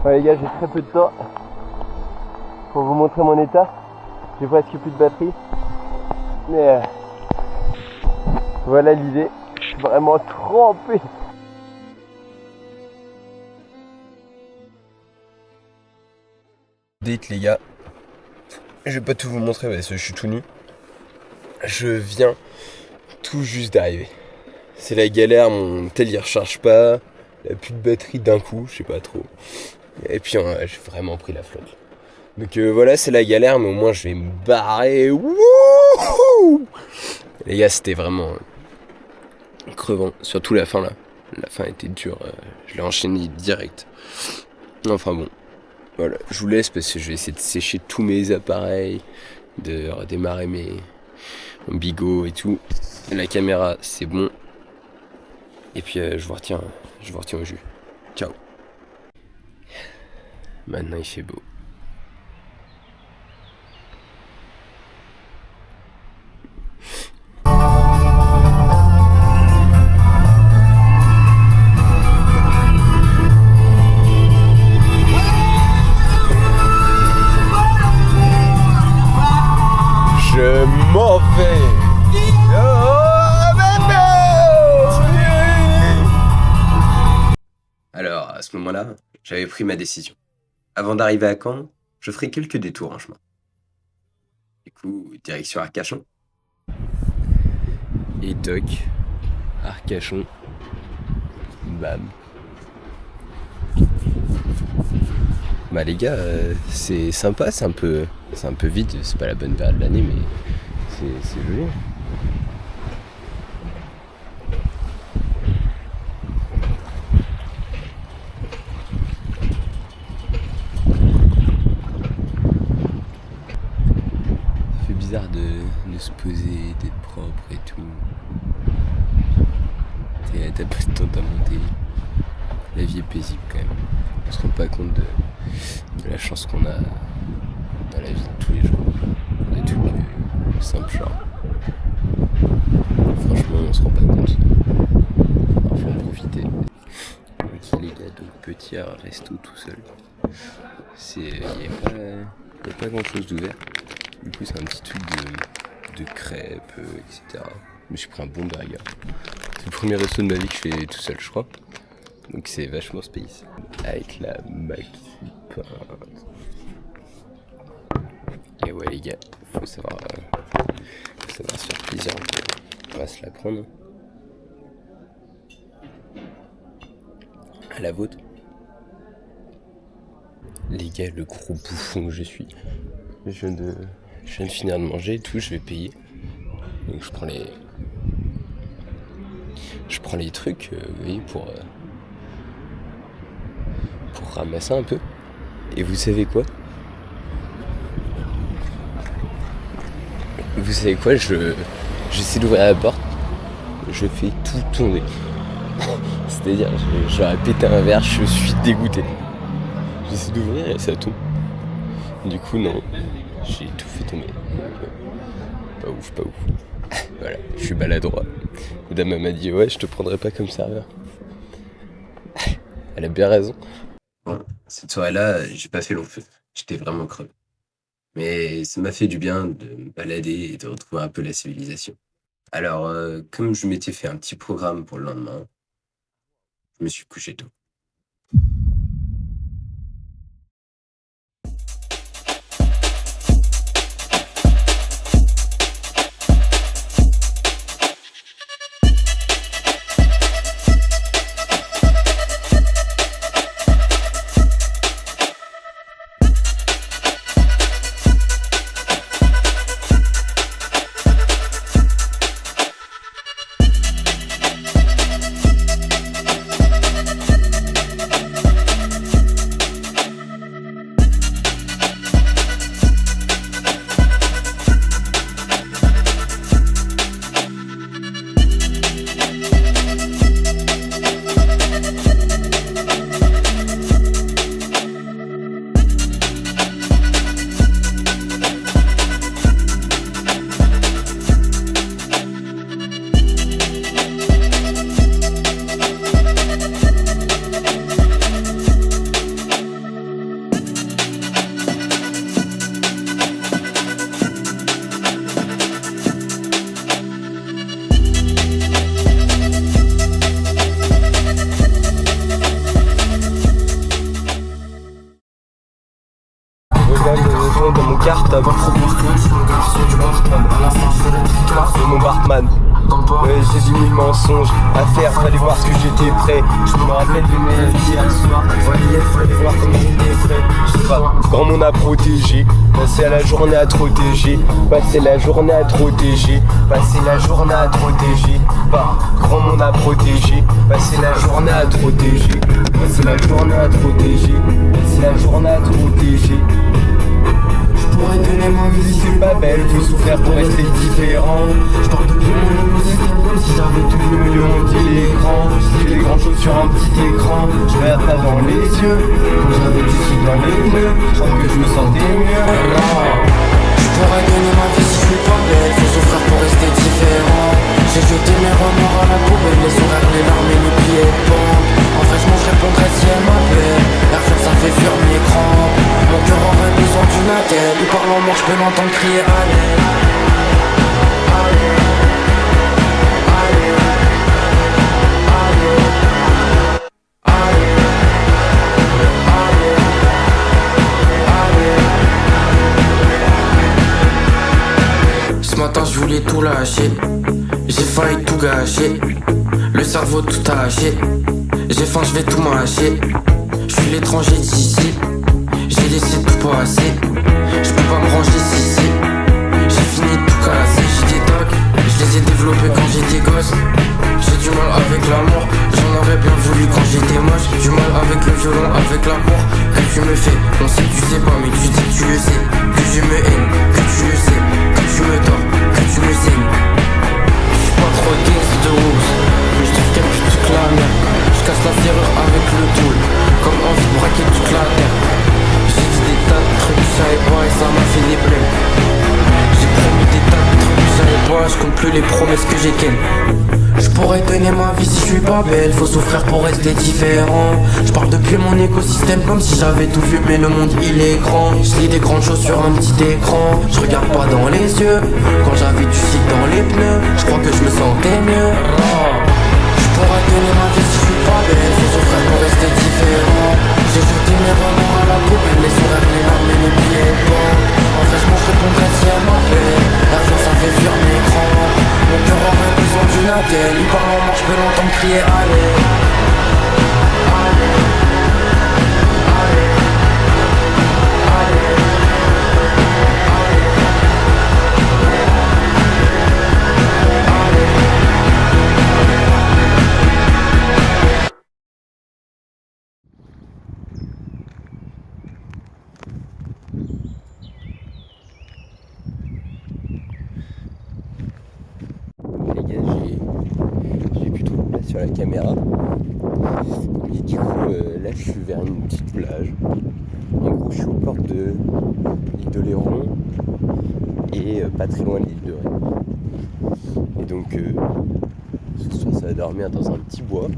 Ouais les gars, j'ai très peu de temps pour vous montrer mon état. J'ai presque plus de batterie. Mais voilà l'idée. Je suis vraiment trempé. Date les gars. Je vais pas tout vous montrer parce que je suis tout nu. Je viens tout juste d'arriver. C'est la galère, mon tel il recharge pas. Il a plus de batterie d'un coup, je sais pas trop. Et puis j'ai vraiment pris la flotte. Donc voilà, c'est la galère, mais au moins je vais me barrer. Wouhou! Les gars, c'était vraiment crevant. Surtout la fin là. La fin était dure. Je l'ai enchaîné direct. Enfin bon. Voilà, je vous laisse parce que je vais essayer de sécher tous mes appareils, de redémarrer mon bigot et tout. La caméra, c'est bon. Et puis je vous retiens au jus. Ciao. Maintenant il fait beau. Je m'en vais. Alors, à ce moment-là, j'avais pris ma décision. Avant d'arriver à Caen, je ferai quelques détours en chemin. Du coup, direction Arcachon. Et toc, Arcachon, bam. Bah les gars, c'est sympa, c'est un peu vide, c'est pas la bonne période de l'année, mais c'est joli. Ça fait bizarre de se poser, d'être propre et tout. T'as pas de temps à monter. La vie est paisible quand même. On se rend pas compte de la chance qu'on a dans la vie de tous les jours. Des trucs simples genre. Franchement, on se rend pas compte. Il faut en profiter. Ok les gars, donc petit resto tout seul. Il n'y a pas grand chose d'ouvert. Du coup c'est un petit truc de crêpes, etc. Je me suis pris un bon burger. C'est le premier resto de ma vie que je fais tout seul, je crois. Donc c'est vachement space. Avec la maxi pinte. Et ouais les gars, faut savoir se faire plaisir. On va se la prendre. À la vôtre. Les gars, le gros bouffon que je suis. Je viens de finir de manger et tout, je vais payer. Donc je prends les trucs, vous voyez, pour ramasser un peu. Et vous savez quoi ? Vous savez quoi ? J'essaie d'ouvrir la porte, je fais tout tomber. C'est-à-dire, j'aurais pété un verre, je suis dégoûté. J'essaie d'ouvrir et ça tombe. Du coup, non, j'ai tout fait tomber. Pas ouf. Voilà, je suis maladroit. La dame m'a dit, ouais, je te prendrai pas comme serveur. Elle a bien raison. Bon, cette soirée-là, j'ai pas fait long feu. J'étais vraiment crevé. Mais ça m'a fait du bien de me balader et de retrouver un peu la civilisation. Alors, comme je m'étais fait un petit programme pour le lendemain, je me suis couché tôt. Dans mon cartable, de mon Bartman. J'ai 10 000 mensonges à faire, fallait voir ce que j'étais prêt. Je me rappelle de mes vies hier soir, fallait voir comme j'étais frais. Je sais pas, grand monde à protéger, passer la journée à te protéger, passer la journée à te protéger, passer la journée à te protéger. Pas grand monde à protéger, passer la journée à te protéger, passer la journée à te protéger, passer la journée à te protéger. Pourrais donner ma vie si C'est pas belle, faut souffrir pour rester différent. je pars depuis mon écosystème comme si j'avais tout vu. Le monde il est grand, j'ai des grandes choses sur un petit écran. Je regarde pas dans les yeux, quand j'avais du shit dans les pneus, je crois que je me sentais mieux. Je pourrais donner ma vie si je suis pas belle. Faut souffrir pour rester différent. J'ai jeté mes remords à la poubelle, les horaires, les larmes et les pieds pendent. En vrai je répondrais si elle m'appelle. La fête ça fait fuir mes crampes. Mon cœur aurait besoin d'une attelle. Il parle en mort, je peux l'entendre crier à l'aide. Ce matin je voulais tout lâcher, j'ai failli tout gâcher, le cerveau tout haché, j'ai faim je vais tout mâcher, je suis l'étranger d'ici, j'ai laissé tout passer, je peux pas me ranger si j'ai fini de tout casser, j'ai des tocs, je les ai développés quand j'étais gosse, j'ai du mal avec l'amour, j'en aurais bien voulu quand j'étais moche, du mal avec le violon, avec l'amour que tu me fais, on sait que tu sais pas mais tu dis que tu le sais, que je me haine, que tu le sais, que tu me tords, que tu me saignes. J'suis pas trop gangsta de rose, mais j'trouve qu'elle pue toute la merde. J'casse la serrure avec le tool, comme envie de braquer toute la terre. J'ai dit des tas de trucs, j'savais pas et ça m'a fait des blèmes. J'ai promis des tas de trucs, j'savais pas, j'compte plus les promesses que j'ai ken. Je pourrais donner ma vie si je suis pas belle, faut souffrir pour rester différent. Je parle depuis mon écosystème comme si j'avais tout vu, mais le monde il est grand. Je lis des grandes choses sur un petit écran, je regarde pas dans les yeux. Quand j'avais du les pneus. Je crois que je me sentais mieux. Je pourrais tenir ma vie si je suis pas belle. Faut souffrir pour rester différent. J'ai jeté mes remords à la poubelle, les sourires, les larmes et les pieds bons. En vrai je mange répondrai si elle m'appelle. La force ça fait fuir mes crans. Mon cœur aurait besoin d'une attelle. Il parle en marche, je peux l'entendre crier allez. Les gars, j'ai plus trop de place sur la caméra. Et du coup, là, je suis vers une petite plage. En gros, je suis aux portes de l'île d'Oléron et pas très loin de l'île de Ré. Et donc, ce soir, ça va dormir dans un petit bois.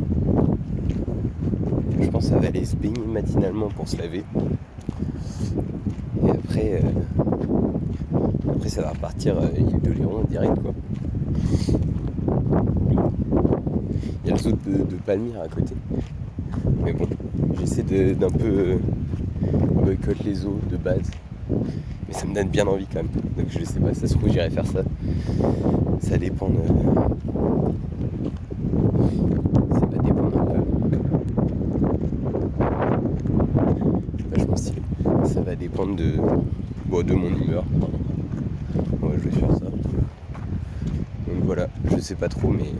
Je pense que ça va aller se baigner matinalement pour se laver. Et après ça va repartir l'île d'Oléron direct, quoi. Il y a le zoo de Palmyre à côté. Mais bon, j'essaie d'un peu boycotter les zoos de base. Mais ça me donne bien envie quand même. Donc je sais pas, ça se trouve j'irai faire ça. Ça dépend de... Ça va dépendre un peu. Je sais pas, je pense stylé. Ça va dépendre de mon humeur. Ouais, je vais faire ça. Donc voilà, je sais pas trop, mais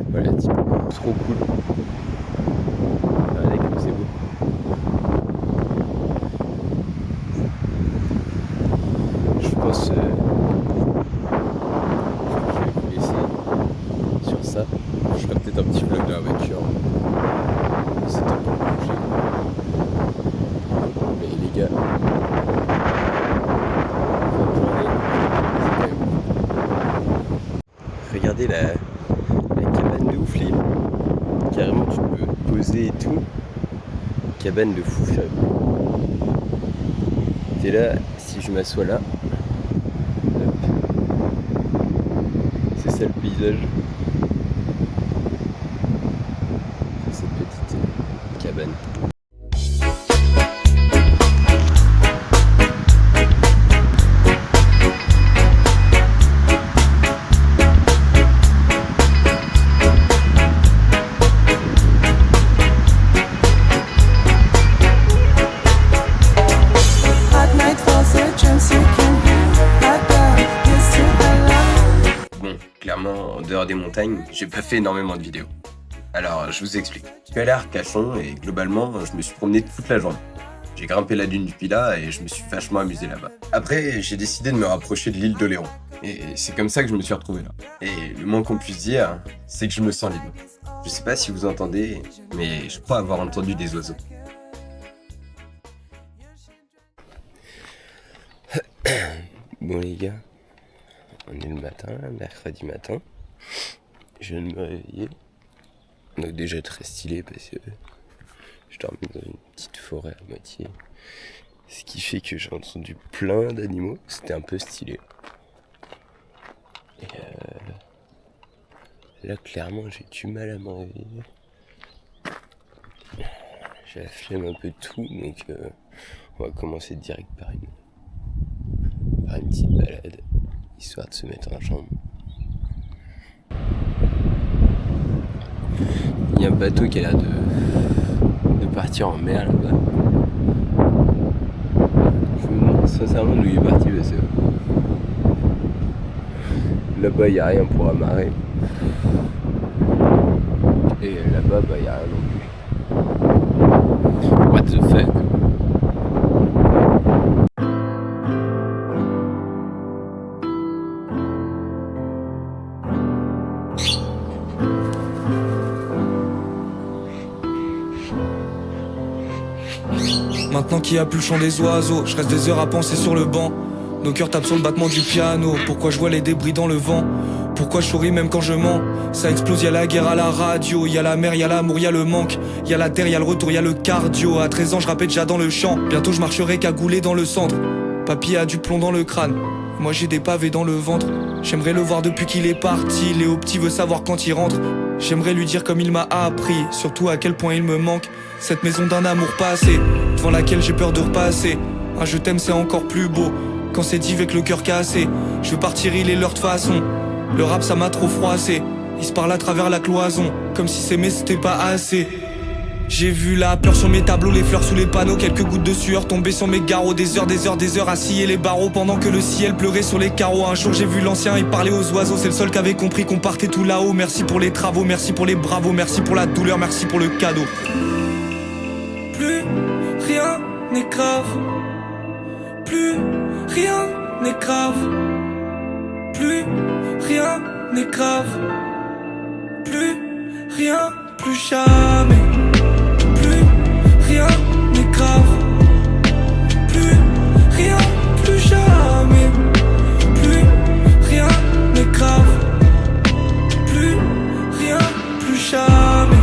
voilà, type, trop cool. Regardez comme c'est beau. Je pense je vais vous laisser sur ça. Je ferai peut-être un petit vlog de la voiture. C'est un peu bouger. Mais les gars, bonne journée. Regardez la cabane de ouf, les... Carrément tu peux te poser et tout. Cabane de fou furieux. T'es là, si je m'assois là, hop. C'est ça le paysage. C'est cette petite cabane. Clairement, en dehors des montagnes, j'ai pas fait énormément de vidéos. Alors, je vous explique. Je suis allé à Arcachon et globalement, je me suis promené toute la journée. J'ai grimpé la dune du Pilat et je me suis vachement amusé là-bas. Après, j'ai décidé de me rapprocher de l'île d'Oléron. Et c'est comme ça que je me suis retrouvé là. Et le moins qu'on puisse dire, c'est que je me sens libre. Je sais pas si vous entendez, mais je crois avoir entendu des oiseaux. Bon les gars, on est le matin, mercredi matin. Je viens de me réveiller. Donc déjà très stylé parce que je dormais dans une petite forêt à moitié. Ce qui fait que j'ai entendu plein d'animaux. C'était un peu stylé. Et là clairement j'ai du mal à me réveiller. J'ai la flemme un peu de tout, donc on va commencer direct par une petite balade, histoire de se mettre en jambe. Il y a un bateau qui a l'air de partir en mer là-bas. Je me demande sincèrement d'où il est parti parce que là-bas il n'y a rien pour amarrer. Et là-bas il n'y a rien non plus. What the fuck? Maintenant qu'il n'y a plus le chant des oiseaux, je reste des heures à penser sur le banc. Nos cœurs tapent sur le battement du piano. Pourquoi je vois les débris dans le vent? Pourquoi je souris même quand je mens? Ça explose, y'a la guerre à la radio. Y'a la mer, y'a l'amour, y'a le manque. Y'a la terre, y'a le retour, y'a le cardio. À 13 ans je rappais déjà dans le champ. Bientôt je marcherai cagoulé dans le centre. Papy a du plomb dans le crâne. moi j'ai des pavés dans le ventre. J'aimerais le voir depuis qu'il est parti. Léo petit veut savoir quand il rentre. J'aimerais lui dire comme il m'a appris, surtout à quel point il me manque. Cette maison d'un amour passé, devant laquelle j'ai peur de repasser. Un je t'aime c'est encore plus beau, quand c'est dit avec le cœur cassé. Je veux partir, il est l'heure de façon. Le rap ça m'a trop froissé. Il se parle à travers la cloison, comme si s'aimer c'était pas assez. J'ai vu la peur sur mes tableaux, les fleurs sous les panneaux, quelques gouttes de sueur tomber sur mes garrots. Des heures à scier les barreaux pendant que le ciel pleurait sur les carreaux. Un jour j'ai vu l'ancien, il parlait aux oiseaux, c'est le seul qui avait compris qu'on partait tout là-haut. Merci pour les travaux, merci pour les bravos, merci pour la douleur, merci pour le cadeau. Plus rien n'est grave, plus rien n'est grave, plus rien n'est grave, plus rien, plus jamais. Plus rien n'est grave, plus rien, plus jamais. Plus rien n'est grave, plus rien, plus jamais.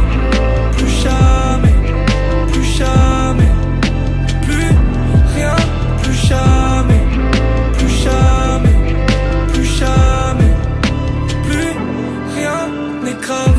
Plus jamais, plus jamais. Plus rien, plus jamais. Plus jamais, plus jamais. Plus rien n'est grave.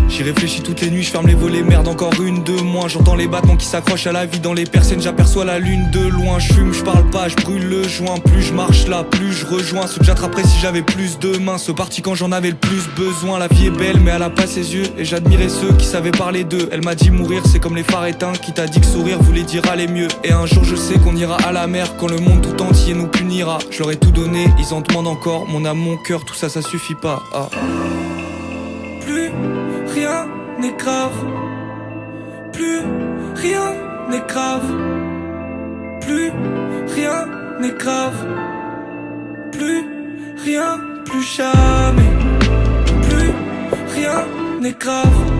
J'y réfléchis toutes les nuits, je ferme les volets, merde encore une de moins. J'entends les battements qui s'accrochent à la vie dans les persiennes, j'aperçois la lune de loin. Je fume, je parle pas, je brûle le joint. Plus je marche là, plus je rejoins ceux que j'attraperais si j'avais plus de mains. Ceux partis quand j'en avais le plus besoin. La vie est belle mais elle a pas ses yeux, et j'admirais ceux qui savaient parler d'eux. Elle m'a dit mourir c'est comme les phares éteints, qui t'a dit que sourire voulait dire aller mieux. Et un jour je sais qu'on ira à la mer, quand le monde tout entier nous punira. Je leur ai tout donné, ils en demandent encore. Mon âme, mon cœur, tout ça, ça suffit pas. Plus rien n'est grave, plus rien n'est grave, plus rien n'est grave, plus rien, plus jamais, plus rien n'est grave,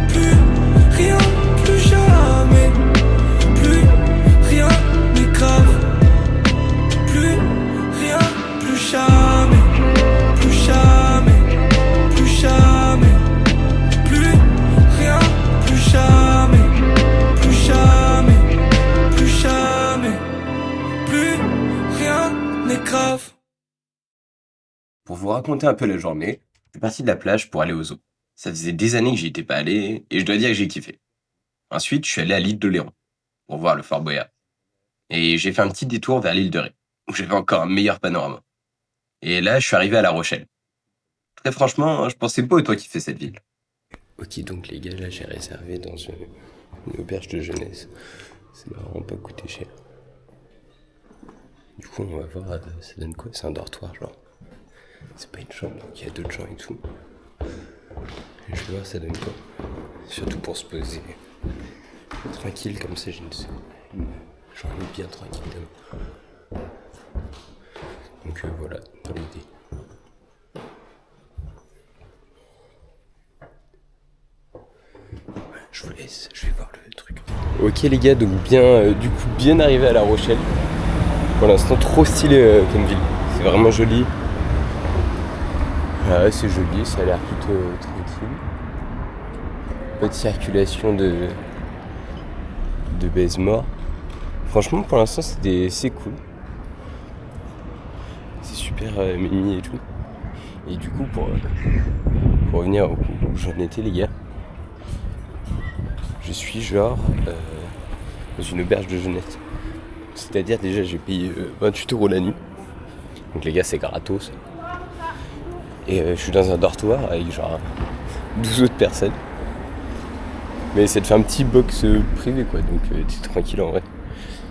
plus rien, plus jamais, plus rien n'est grave, plus rien, plus jamais, plus jamais, plus jamais. Plus rien, plus jamais, plus jamais, plus jamais, plus rien n'est grave. Pour vous raconter un peu la journée, je suis parti de la plage pour aller au zoo. Ça faisait des années que j'y étais pas allé, et je dois dire que j'ai kiffé. Ensuite, je suis allé à l'île d'Oléron, pour voir le Fort Boyard. Et j'ai fait un petit détour vers l'île de Ré, où j'avais encore un meilleur panorama. Et là, je suis arrivé à La Rochelle. Très franchement, je pensais pas autant kiffer cette ville. Ok, donc les gars, là j'ai réservé dans une auberge de jeunesse. Ça m'a vraiment pas coûté cher. Du coup, on va voir, ça donne quoi? C'est un dortoir, genre. C'est pas une chambre, donc il y a d'autres gens et tout. Et je vais voir, ça donne quoi. Surtout pour se poser tranquille, comme ça, j'ai une journée bien tranquille demain. Donc voilà, dans l'idée. Je vous laisse, je vais voir le truc. Ok les gars, donc bien arrivé à La Rochelle. Pour l'instant trop stylé comme ville. C'est vraiment joli. Ouais, c'est joli, ça a l'air plutôt tranquille. Pas de circulation de baise-mort. Franchement pour l'instant c'est cool. C'est super mimi et tout. Et du coup pour revenir où j'en étais les gars. Je suis genre dans une auberge de jeunesse. C'est-à-dire déjà j'ai payé 28 € la nuit. Donc les gars c'est gratos. Et je suis dans un dortoir avec genre 12 autres personnes. Mais ça te fait un petit box privé quoi, donc t'es tranquille en vrai.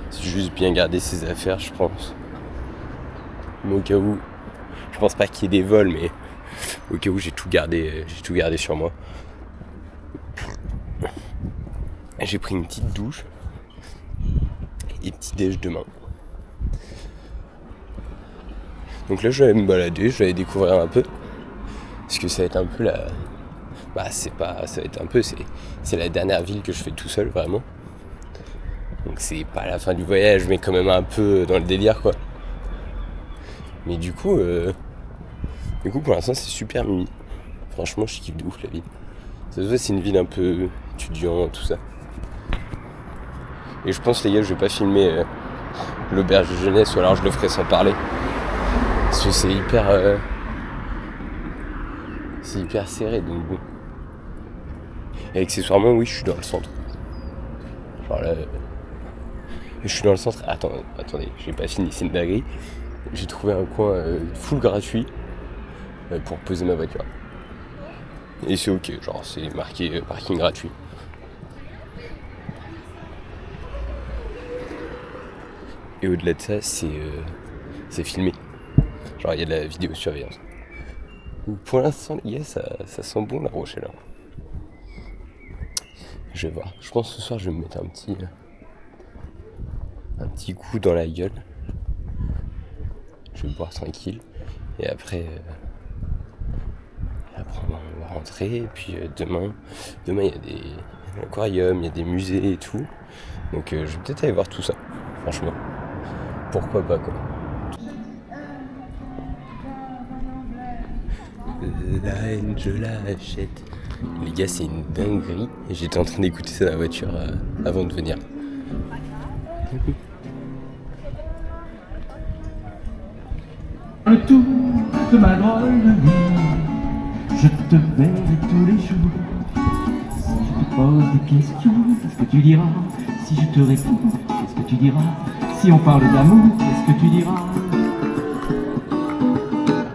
C'est juste bien garder ses affaires je pense. Mais au cas où, je pense pas qu'il y ait des vols, mais au cas où j'ai tout gardé sur moi. J'ai pris une petite douche et petit déj demain. Donc là je vais me balader, je vais découvrir un peu. Parce que ça va être un peu la... c'est la dernière ville que je fais tout seul vraiment. Donc c'est pas la fin du voyage mais quand même un peu dans le délire quoi. Mais du coup pour l'instant c'est super mimi. Franchement je kiffe de ouf la ville. Ça se voit c'est une ville un peu étudiant tout ça. Et je pense les gars je vais pas filmer l'auberge de jeunesse ou alors je le ferai sans parler. Parce que c'est hyper serré, donc bon. Et accessoirement, oui, je suis dans le centre. Genre là, je suis dans le centre. Attendez, j'ai pas fini, c'est une dinguerie. J'ai trouvé un coin full gratuit pour poser ma voiture. Et c'est ok, genre c'est marqué parking gratuit. Et au-delà de ça, c'est filmé. Genre il y a de la vidéosurveillance. Pour l'instant, les gars, ça sent bon la Rochelle. Je vais voir. Je pense que ce soir, je vais me mettre un petit coup dans la gueule. Je vais boire tranquille. Et après on va rentrer. Et puis demain, il y a des aquariums, il y a des musées et tout. Donc je vais peut-être aller voir tout ça. Franchement. Pourquoi pas, quoi. La haine, je l'achète. Les gars, c'est une dinguerie. J'étais en train d'écouter ça dans la voiture avant de venir. Le tour de ma drôle de vie, je te verrai tous les jours. Si je te pose des questions, qu'est-ce que tu diras? Si je te réponds, qu'est-ce que tu diras? Si on parle d'amour, qu'est-ce que tu diras?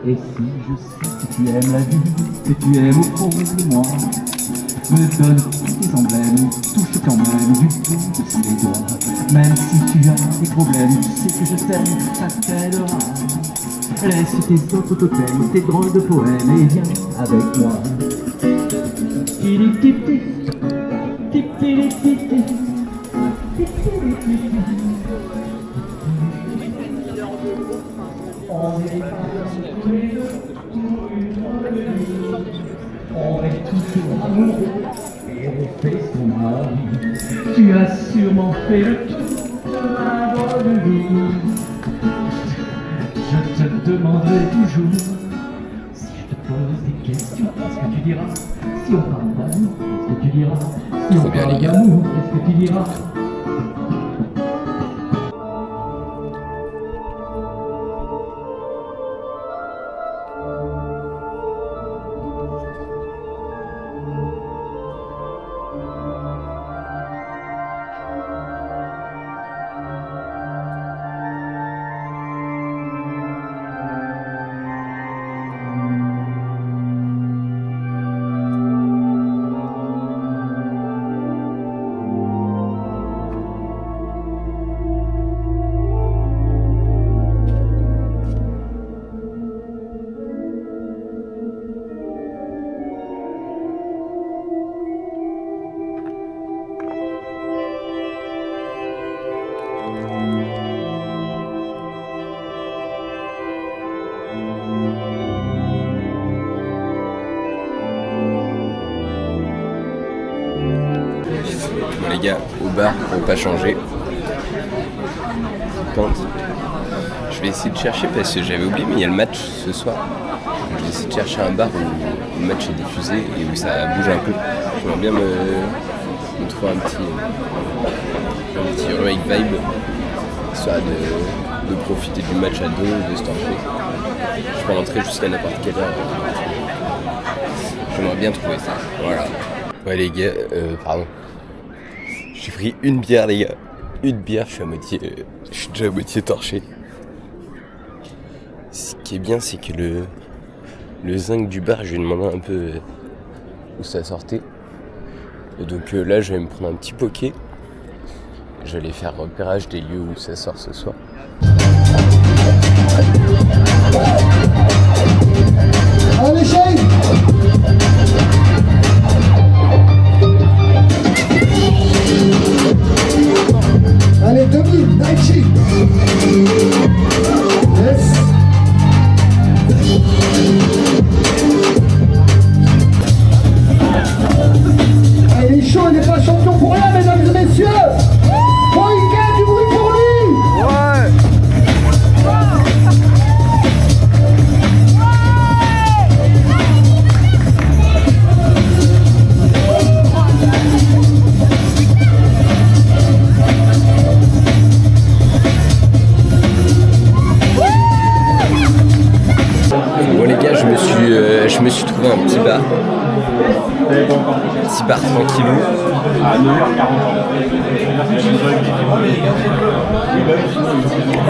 Et si je sais que tu aimes la vie, que tu aimes au fond de moi, me donne tous tes emblèmes, touche quand même du bout de tes doigts. Même si tu as des problèmes, tu sais que je t'aime, ça t'aidera. Laisse tes autres totems, tes drôles de poèmes et viens avec moi. On est toujours amoureux et on fait son mari. Tu as sûrement fait le tour de ma bonne vie. Je te demanderai toujours si je te pose des questions, qu'est-ce que tu diras? Si on parle d'amour, qu'est-ce que tu diras? Si on parle d'amour, qu'est-ce que tu diras? Bon les gars, au bar, on va pas changer. Pente. Je vais essayer de chercher parce que j'avais oublié, mais il y a le match ce soir. Je vais essayer de chercher un bar où le match est diffusé et où ça bouge un peu. J'aimerais bien me trouver un petit rave vibe, histoire de profiter du match à deux, de se torcher. Je peux rentrer jusqu'à n'importe quelle heure. J'aimerais bien trouver ça. Voilà. Ouais les gars, pardon. J'ai pris une bière les gars. Une bière, je suis déjà à moitié torché. Ce qui est bien, c'est que le zinc du bar, je lui ai demandé un peu où ça sortait. Et donc là, je vais me prendre un petit poké. Je vais aller faire repérage des lieux où ça sort ce soir. Allez, Shane! Allez, 2000, night shift! Yes! Ah, il est chaud, il n'est pas champion pour rien, mesdames et messieurs! Oh, il gagne du bruit pour lui! Ouais! Bon les gars, je me suis trouvé un petit bar. Petit bar tranquillou.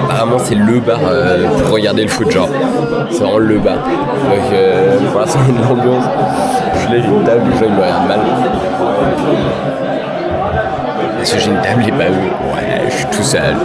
Apparemment c'est le bar pour regarder le foot, genre. C'est vraiment le bar. Donc pour l'instant il y a de l'ambiance. Je lève une table, les gens ils me regardent mal. Est-ce que j'ai une table et bah oui, ouais, je suis tout seul.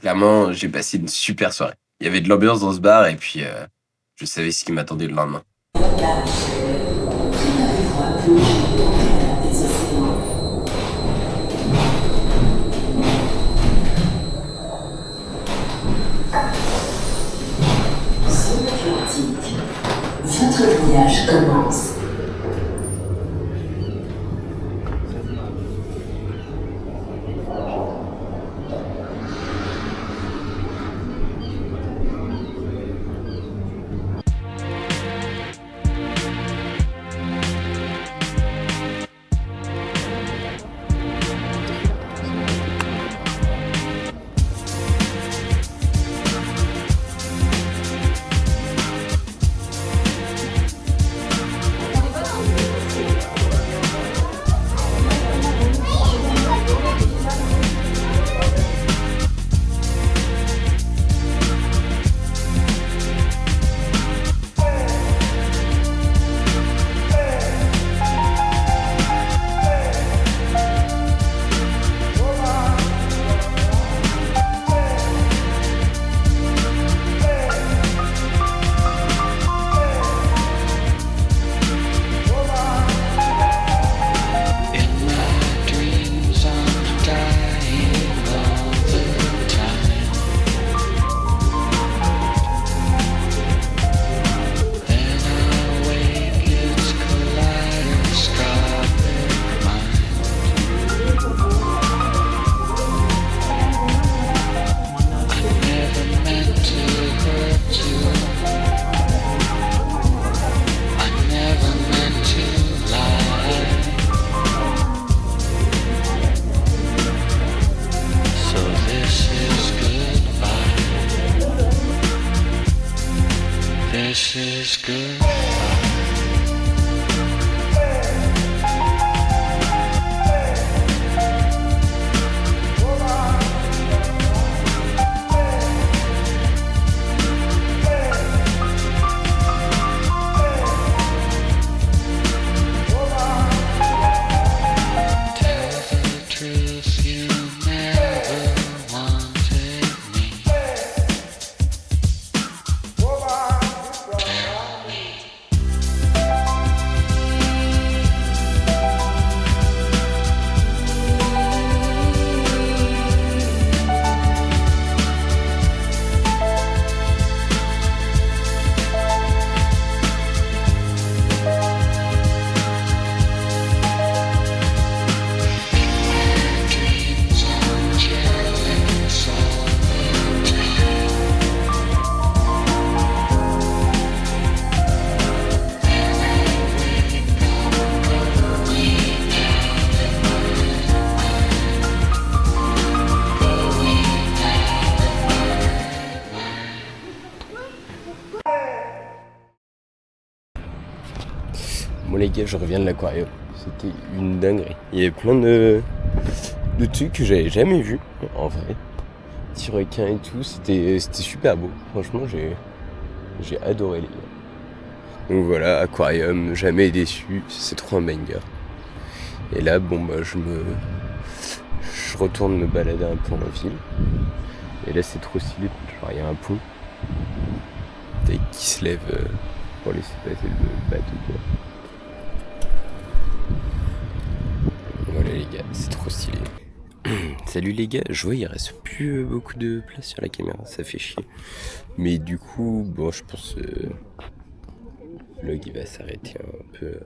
Clairement, j'ai passé une super soirée. Il y avait de l'ambiance dans ce bar et puis je savais ce qui m'attendait le lendemain. Votre voyage commence. This is good. Tell me les gars, je reviens de l'aquarium. C'était une dinguerie. Il y avait plein de trucs que j'avais jamais vus, en vrai. Petits requins et tout, c'était super beau. Franchement, j'ai adoré les gars. Donc voilà, aquarium, jamais déçu, c'est trop un banger. Et là, bon bah je retourne me balader un peu en ville. Et là c'est trop stylé, genre il y a un pont qui se lève pour laisser passer le bateau quoi. Voilà les gars, c'est trop stylé. Salut les gars, je vois il reste plus beaucoup de place sur la caméra, ça fait chier. Mais du coup, bon je pense le vlog il va s'arrêter un peu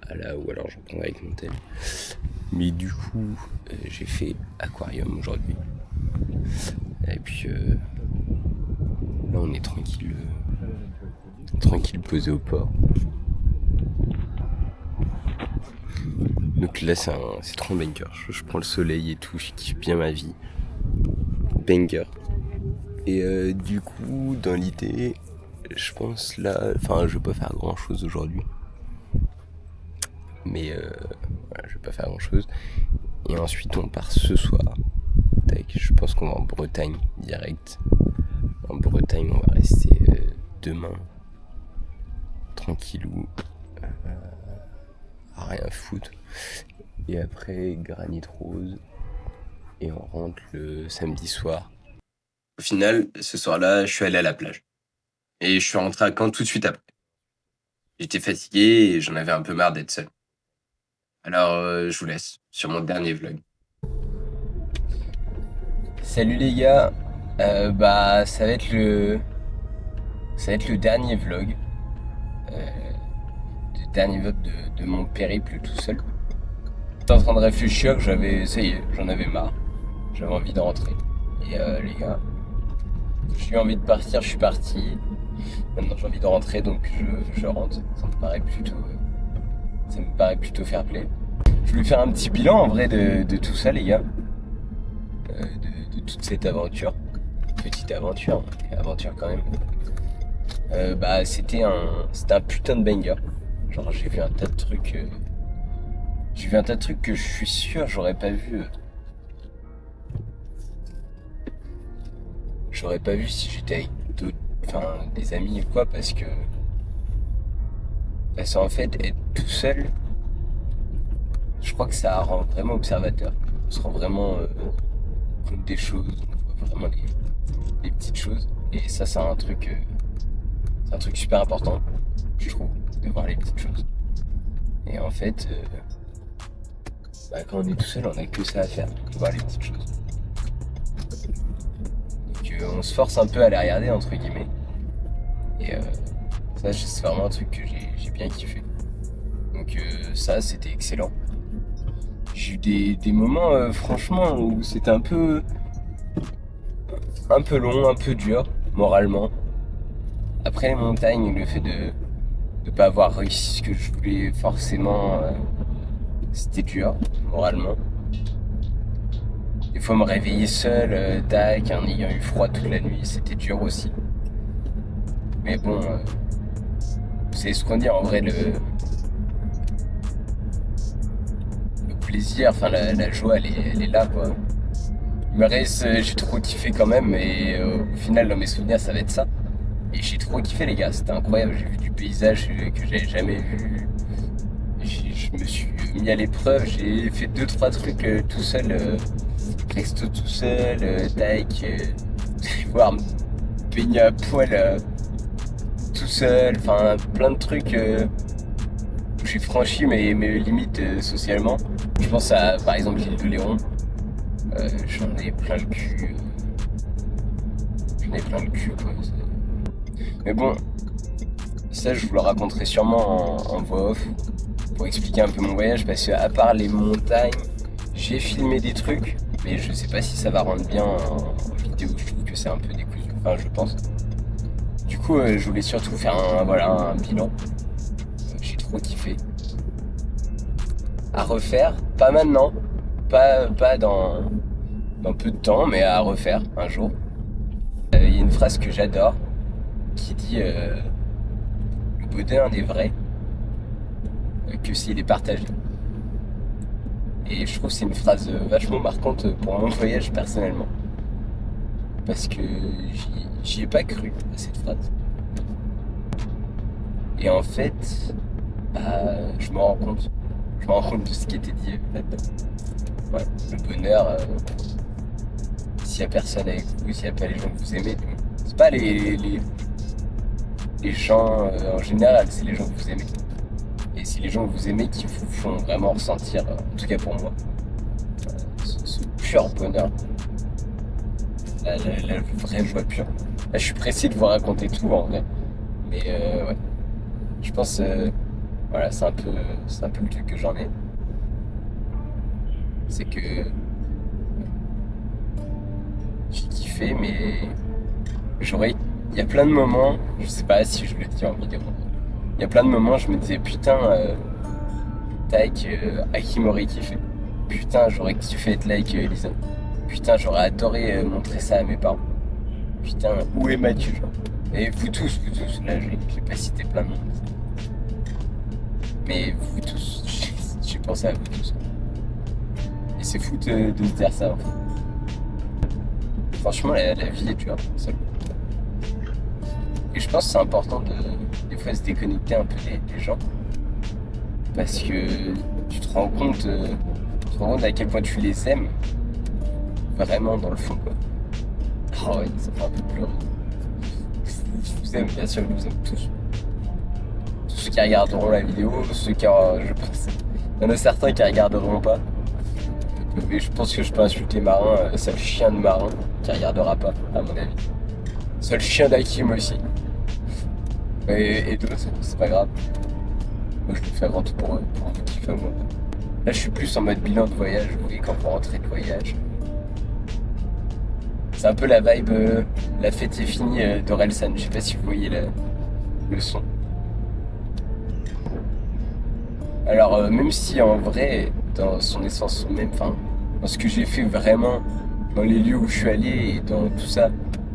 à là ou alors je prendrai avec mon tel. Mais du coup, j'ai fait aquarium aujourd'hui. Et puis là on est tranquille posé au port. Donc là c'est trop un banger. Je prends le soleil et tout, je kiffe bien ma vie. Banger. Et du coup, dans l'idée, je pense là, enfin je vais pas faire grand chose aujourd'hui. Mais voilà, je vais pas faire grand chose. Et ensuite on part ce soir. Tac, je pense qu'on va en Bretagne direct. En Bretagne on va rester demain. Tranquillou. À rien foutre. Et après Granit Rose. Et on rentre le samedi soir. Au final, ce soir-là, je suis allé à la plage. Et je suis rentré à Caen tout de suite après. J'étais fatigué et j'en avais un peu marre d'être seul. Alors, je vous laisse sur mon dernier vlog. Salut les gars, bah ça va être le dernier vlog. Le dernier vlog de mon périple tout seul. J'étais en train de réfléchir que ça y est, j'en avais marre. J'avais envie de rentrer. Et les gars, j'ai eu envie de partir, je suis parti. Maintenant j'ai envie de rentrer donc je rentre. Ça me paraît plutôt fair play. Je voulais faire un petit bilan en vrai de tout ça les gars. De toute cette aventure. Petite aventure, mais aventure quand même. Bah c'était un putain de banger. Genre j'ai vu un tas de trucs. Que je suis sûr j'aurais pas vu. J'aurais pas vu si j'étais avec des amis ou quoi parce que en fait être tout seul, je crois que ça rend vraiment observateur. On se rend vraiment compte des choses, on voit vraiment les petites choses. Et ça c'est un truc super important, je trouve, de voir les petites choses. Et en fait, quand on est tout seul, on a que ça à faire, de voir les petites choses. Donc on se force un peu à les regarder entre guillemets. Et ça c'est vraiment un truc que j'ai bien kiffé. Donc ça c'était excellent. J'ai eu des moments franchement où c'était un peu long, un peu dur moralement. Après les montagnes, le fait de pas avoir réussi ce que je voulais forcément, c'était dur moralement. Des fois me réveiller seul, en ayant eu froid toute la nuit, c'était dur aussi. Mais bon, c'est ce qu'on dit en vrai, le plaisir, enfin la joie elle est là quoi. Il me reste, j'ai trop kiffé quand même et au final dans mes souvenirs ça va être ça. Et j'ai trop kiffé les gars, c'était incroyable, j'ai vu du paysage que j'avais jamais vu. Je me suis mis à l'épreuve, j'ai fait 2-3 trucs tout seul, resto tout seul, voir me baigner à poil tout seul, enfin plein de trucs où j'ai franchi mes limites socialement. Je pense à par exemple l'île de Léron, j'en ai plein le cul. Quoi. Mais bon, ça je vous le raconterai sûrement en voix off pour expliquer un peu mon voyage parce que à part les montagnes, j'ai filmé des trucs, mais je sais pas si ça va rendre bien en vidéo, je trouve que c'est un peu décousu, enfin je pense. Du coup je voulais surtout faire un bilan. J'ai trop kiffé. À refaire, pas maintenant, pas dans peu de temps, mais à refaire un jour. Il y a une phrase que j'adore qui dit le bonheur n'est vrai que s'il est partagé. Et je trouve que c'est une phrase vachement marquante pour mon voyage personnellement. Parce que j'y ai pas cru à cette phrase. Et en fait, je me rends compte. Je me rends compte de ce qui était dit là-dedans. Ouais, le bonheur, s'il y a personne avec vous, s'il n'y a pas les gens que vous aimez, c'est pas les gens en général, c'est les gens que vous aimez. Et c'est les gens que vous aimez qui vous font vraiment ressentir, en tout cas pour moi, ce pur bonheur. La vraie joie pure. Là, je suis pressé de vous raconter tout en vrai. Mais ouais. Je pense, voilà, c'est un peu le truc que j'en ai. C'est que j'ai kiffé, mais il y a plein de moments, je sais pas si je le dis en vidéo, il y a plein de moments je me disais putain, Hakim aurait kiffé. Putain, j'aurais kiffé être là avec Elisa. Putain, j'aurais adoré montrer ça à mes parents. Putain, où est Mathieu, genre. Et vous tous, là j'ai pas cité plein de monde. Mais vous tous, j'ai pensé à vous tous. Et c'est fou de se dire ça en fait. Franchement, la vie est dure, seul. Et je pense que c'est important des fois se déconnecter un peu des gens. Parce que tu te rends compte à quel point tu les aimes. Vraiment dans le fond quoi. Oh oui, ça fait un peu pleurer. Je vous aime, bien sûr, je vous aime tous. Tous ceux qui regarderont la vidéo, ceux qui je pense. Il y en a certains qui regarderont pas. Mais je pense que je peux insulter Marin, seul chien de Marin qui regardera pas, à mon avis. Seul chien d'Hakim aussi. Et d'autres, c'est pas grave. Moi je le fais avant tout pour un kiff à moi. Là je suis plus en mode bilan de voyage, vous voyez, quand vous rentrez de voyage. C'est un peu la vibe, la fête est finie d'Orelsan. Je sais pas si vous voyez le son. Alors même si en vrai, dans son essence même, enfin, dans ce que j'ai fait vraiment, dans les lieux où je suis allé et dans tout ça,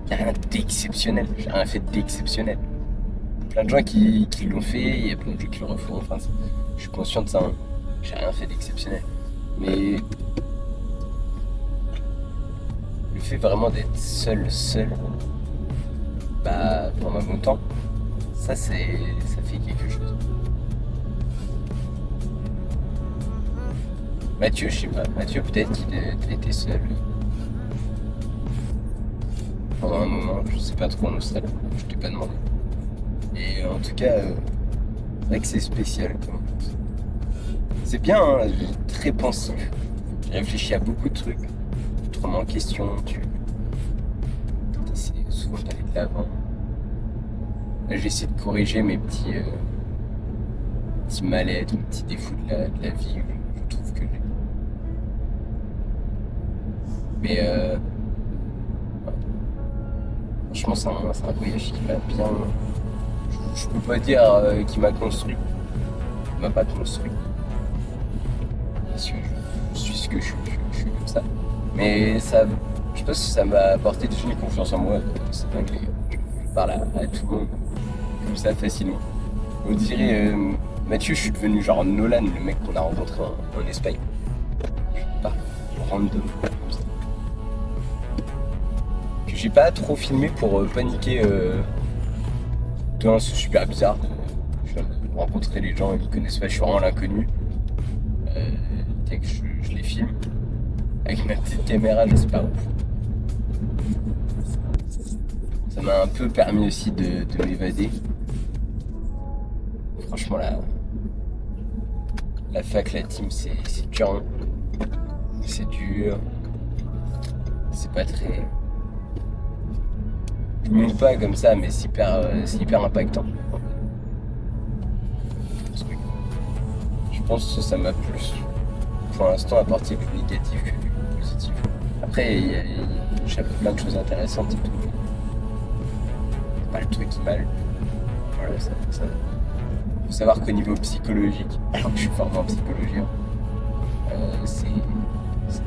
il n'y a rien d'exceptionnel. J'ai rien fait d'exceptionnel. Plein de gens qui l'ont fait, il y a plein de gens qui le refont, enfin, je suis conscient de ça, hein. J'ai rien fait d'exceptionnel. Mais le fait vraiment d'être seul, pendant longtemps, ça fait quelque chose. Mathieu, je sais pas, Mathieu peut-être qu'il était seul pendant un moment, je sais pas trop en Australie, je t'ai pas demandé. Et en tout cas, c'est vrai que c'est spécial quoi. C'est bien, hein, très pensif. J'ai réfléchi à beaucoup de trucs. Tu te remets en question, tu essaies souvent d'aller de l'avant. Là, j'essaie de corriger mes petits mal-être, mes petits défauts de la vie, je trouve que j'ai. Mais ouais. Franchement, c'est un voyage qui m'a bien. Je peux pas dire qu'il m'a construit. Il m'a pas construit. Parce que je suis ce que je suis comme ça. Mais ça, je pense que ça m'a apporté déjà une confiance en moi. C'est dingue, les gars. Je parle à tout le monde comme ça facilement. On dirait, Mathieu, je suis devenu genre Nolan, le mec qu'on a rencontré en Espagne. Je parle random comme ça. Que j'ai pas trop filmé pour paniquer. C'est super bizarre. Je viens de rencontrer les gens, ils me connaissent pas, je suis vraiment l'inconnu. Dès que je les filme, avec ma petite caméra, j'espère. Ça m'a un peu permis aussi de m'évader. Franchement, la fac, la team, c'est dur. Hein. C'est dur. C'est pas très. Je monte pas comme ça, mais c'est hyper impactant. Je pense que ça m'a plus, pour l'instant, apporté du négatif que du positif. Après, j'ai appris plein de choses intéressantes et tout. C'est pas le truc qui mal. Voilà, ça. Faut savoir qu'au niveau psychologique, alors que je suis formé en psychologie,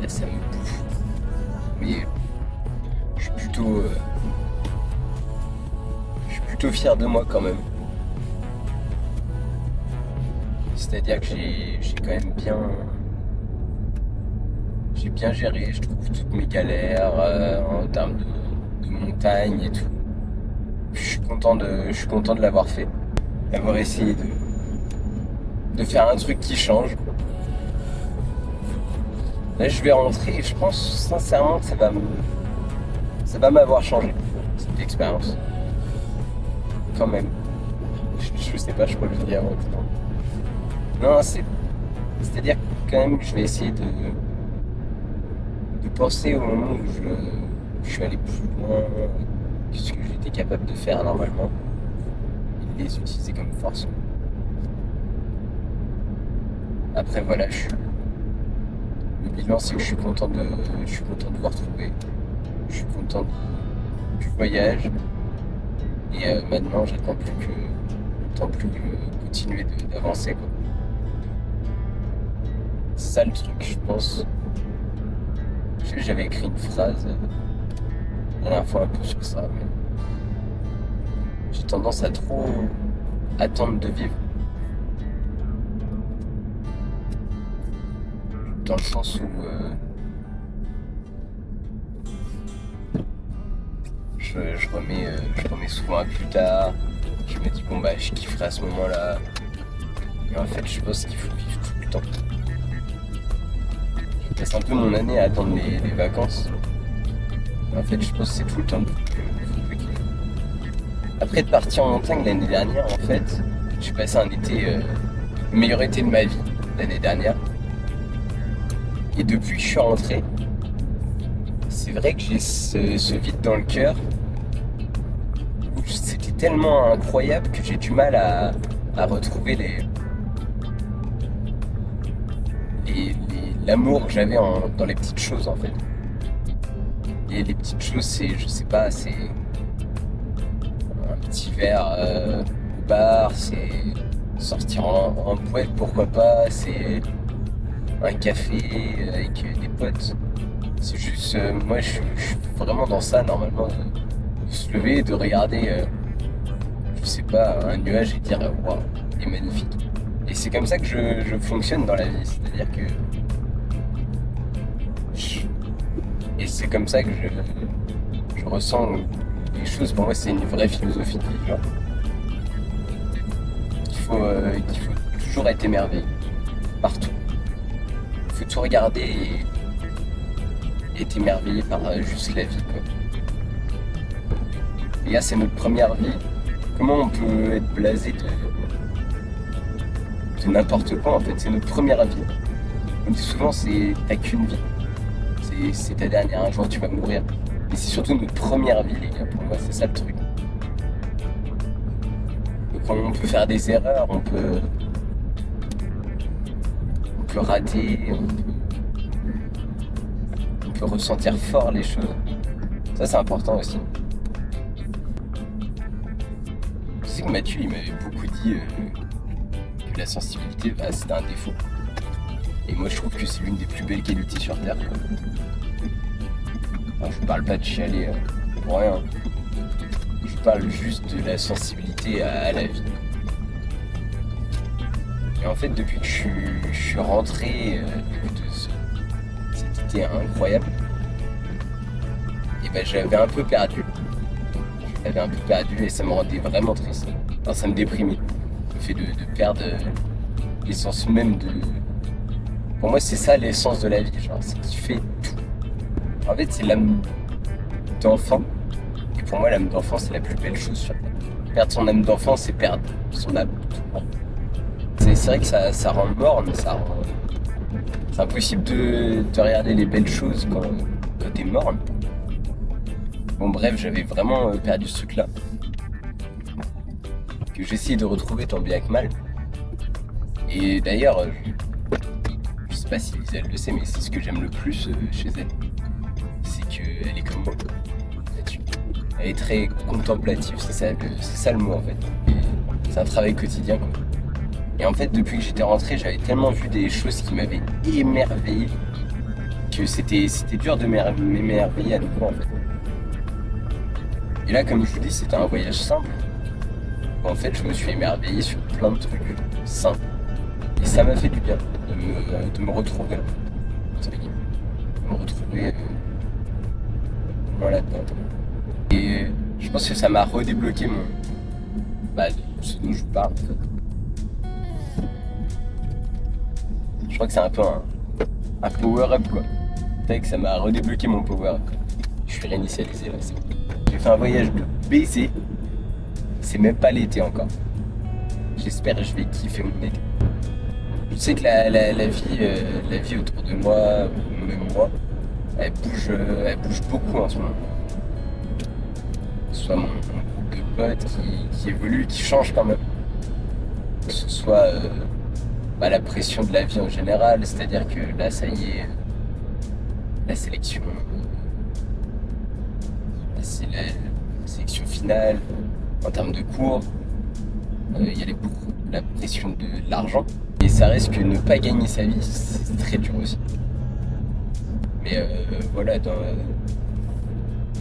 ça me bouffe. Mais je suis plutôt fier de moi quand même. C'est-à-dire que j'ai quand même bien... J'ai bien géré, je trouve, toutes mes galères en termes de montagne et tout. Je suis content de l'avoir fait. D'avoir essayé de faire un truc qui change. Là, je vais rentrer et je pense sincèrement que ça va m'avoir changé, cette expérience. Quand même. Je sais pas, je crois que je le dis avant. Non, c'est-à-dire que quand même, je vais essayer de penser au moment où je suis allé plus loin que ce que j'étais capable de faire normalement. Et les utiliser comme force. Après, voilà, le bilan, c'est que je suis content de vous retrouver. Je suis content du voyage. Et maintenant, j'attends plus que continuer d'avancer, quoi. C'est ça le truc, je pense. J'avais écrit une phrase la dernière fois un peu sur ça, mais j'ai tendance à trop attendre de vivre. Dans le sens où je remets souvent à plus tard. Je me dis bon bah je kifferai à ce moment-là. Et en fait je pense qu'il faut vivre tout le temps. Je passe un peu mon année à attendre les vacances. Et en fait je pense que c'est tout le temps qu'il faut kiffer. Après de partir en montagne l'année dernière, en fait, j'ai passé un été, le meilleur été de ma vie l'année dernière. Et depuis que je suis rentré, c'est vrai que j'ai ce vide dans le cœur. C'était tellement incroyable que j'ai du mal à retrouver l'amour que j'avais dans les petites choses, en fait. Et les petites choses, c'est, je sais pas, c'est un petit verre au bar, c'est sortir en boîte, pourquoi pas, c'est un café avec des potes. C'est juste, moi je suis vraiment dans ça normalement, de se lever, de regarder, je sais pas, un nuage et dire waouh, il est magnifique. Et c'est comme ça que je fonctionne dans la vie, c'est-à-dire que et c'est comme ça que je ressens les choses. Pour moi, c'est une vraie philosophie de vie, genre. Qu'il faut toujours être émerveillé partout. Il faut tout regarder et être émerveillé par juste la vie, quoi. Les gars, c'est notre première vie. Comment on peut être blasé de n'importe quoi, en fait? C'est notre première vie. On dit souvent, t'as qu'une vie. C'est ta dernière, un jour tu vas mourir. Mais c'est surtout notre première vie, les gars, pour moi, c'est ça le truc. Donc on peut faire des erreurs, on peut rater, on peut ressentir fort les choses. Ça, c'est important aussi. Je sais que Mathieu, il m'avait beaucoup dit que la sensibilité, c'était un défaut. Et moi, je trouve que c'est l'une des plus belles qualités sur Terre, quoi. Alors, je vous parle pas de chialer pour rien. Je vous parle juste de la sensibilité à la vie. Et en fait, depuis que je suis rentré de cet été incroyable, et ben j'avais un peu perdu. Et ça me rendait vraiment triste. Enfin, ça me déprimait. Le fait de perdre l'essence même de... Pour moi, c'est ça l'essence de la vie, genre, c'est qu'il fait tout. En fait, c'est l'âme d'enfant. Et pour moi, l'âme d'enfant, c'est la plus belle chose sur Terre. Perdre son âme d'enfant, c'est perdre son âme tout. C'est vrai que ça rend morne, ça rend... C'est impossible de regarder les belles choses quand t'es morne. Bon, bref, j'avais vraiment perdu ce truc-là. Que j'essayais de retrouver tant bien que mal. Et d'ailleurs, je sais pas si Lisa le sait, mais c'est ce que j'aime le plus chez elle. C'est qu'elle est comme moi là-dessus. Elle est très contemplative, c'est ça le mot en fait. Et c'est un travail quotidien, quoi. Et en fait, depuis que j'étais rentré, j'avais tellement vu des choses qui m'avaient émerveillé que c'était dur de m'émerveiller à nouveau en fait. Et là, comme je vous dis, c'était un voyage simple. En fait, je me suis émerveillé sur plein de trucs simples. Et ça m'a fait du bien de me retrouver, entre guillemets. De me retrouver là-dedans. Et je pense que ça m'a redébloqué ce dont je vous parle, en fait. Je crois que c'est un peu un power-up, quoi. C'est que ça m'a redébloqué mon power-up. Je suis réinitialisé, là, c'est bon. J'ai fait un voyage de baiser. C'est même pas l'été encore. J'espère que je vais kiffer mon été. Je sais que la vie autour de moi, ou même moi, elle bouge beaucoup en ce moment. Que ce soit mon groupe de potes qui évolue, qui change quand même. Que ce soit la pression de la vie en général, c'est-à-dire que là, ça y est, la sélection, c'est la sélection finale en termes de cours. Il y a la pression de l'argent. Et ça reste que ne pas gagner sa vie, c'est très dur aussi. Mais voilà, dans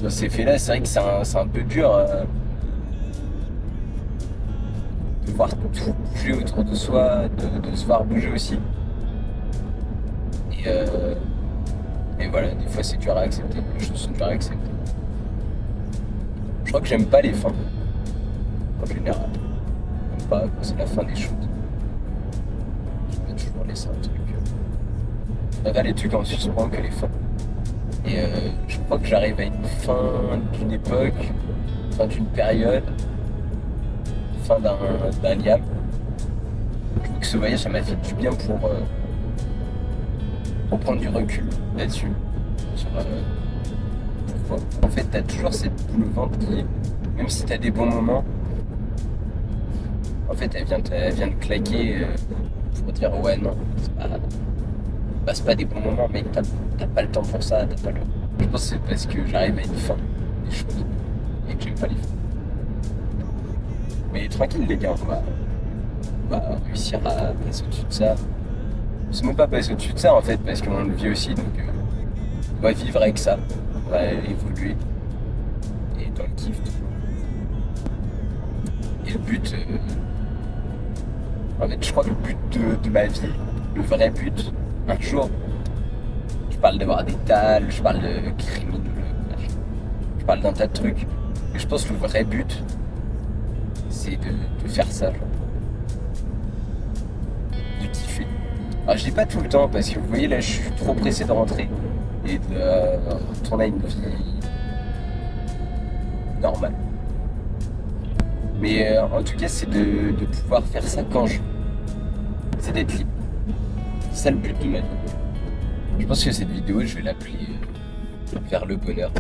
ces faits-là, c'est vrai que c'est un peu dur de voir tout bouger autour de soi, de se voir bouger aussi. Et voilà, des fois c'est dur à accepter, les choses sont dures à accepter. Je crois que j'aime pas les fins, en général. J'aime pas quand c'est la fin des choses. Je vais toujours laisser un truc. Je préfère les trucs en suspens que les fins. Et je crois que j'arrive à une fin d'une époque, fin d'une période, fin d'un liam. Je trouve que ce voyage, ça m'a fait du bien pour prendre du recul là-dessus. Sur pourquoi. En fait, t'as toujours cette boule au ventre qui, même si t'as des bons moments, en fait, elle vient de claquer pour dire ouais, non, c'est pas des bons moments, mais t'as pas le temps pour ça, t'as pas le. Je pense que c'est parce que j'arrive à une fin des choses et que j'aime pas les fins. Mais tranquille, les gars, on va réussir à passer au-dessus de ça. C'est même pas passer au-dessus de ça en fait, parce qu'on le vit aussi, donc on va vivre avec ça, on va évoluer et dans le kiff. Et le but, en fait, je crois que le but de ma vie, le vrai but, un jour, je parle d'avoir des talles, je parle de criminels, je parle d'un tas de trucs, mais je pense que le vrai but, c'est de faire ça, genre. De kiffer. Alors je dis pas tout le temps parce que vous voyez là je suis trop pressé de rentrer et de retourner à une vie normale. Mais en tout cas c'est de pouvoir faire ça quand je veux. C'est d'être libre. C'est ça le but de ma vie. Je pense que cette vidéo je vais l'appeler Vers le bonheur.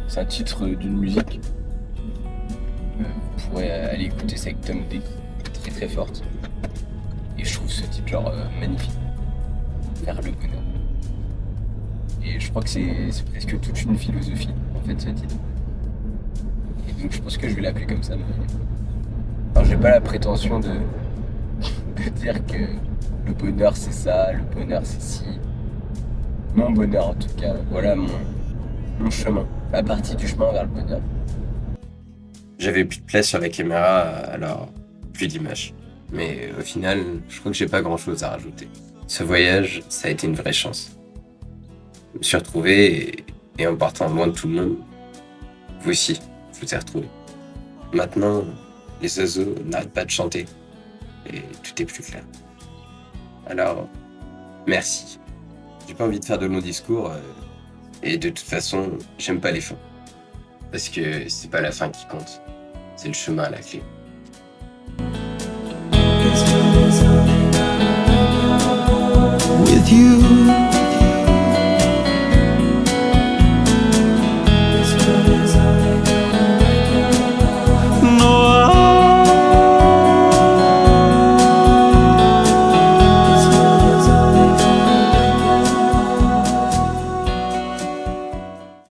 C'est un titre d'une musique. Vous pourrez aller écouter ça avec Tom D. Très très forte. Et je trouve ce titre genre magnifique. Vers le bonheur. Et je crois que c'est presque toute une philosophie en fait ce titre. Et donc je pense que je vais l'appeler comme ça. Alors j'ai pas la prétention de dire que le bonheur c'est ça, le bonheur c'est ci. Mon bonheur en tout cas, voilà mon chemin. La partie du chemin vers le bonheur. J'avais plus de place sur la caméra, alors plus d'images. Mais au final, je crois que j'ai pas grand chose à rajouter. Ce voyage, ça a été une vraie chance. Je me suis retrouvé et en partant loin de tout le monde, vous aussi, je vous ai retrouvé. Maintenant, les oiseaux n'arrêtent pas de chanter et tout est plus clair. Alors, merci. J'ai pas envie de faire de longs discours et de toute façon, j'aime pas les fins. Parce que c'est pas la fin qui compte, c'est le chemin à la clé.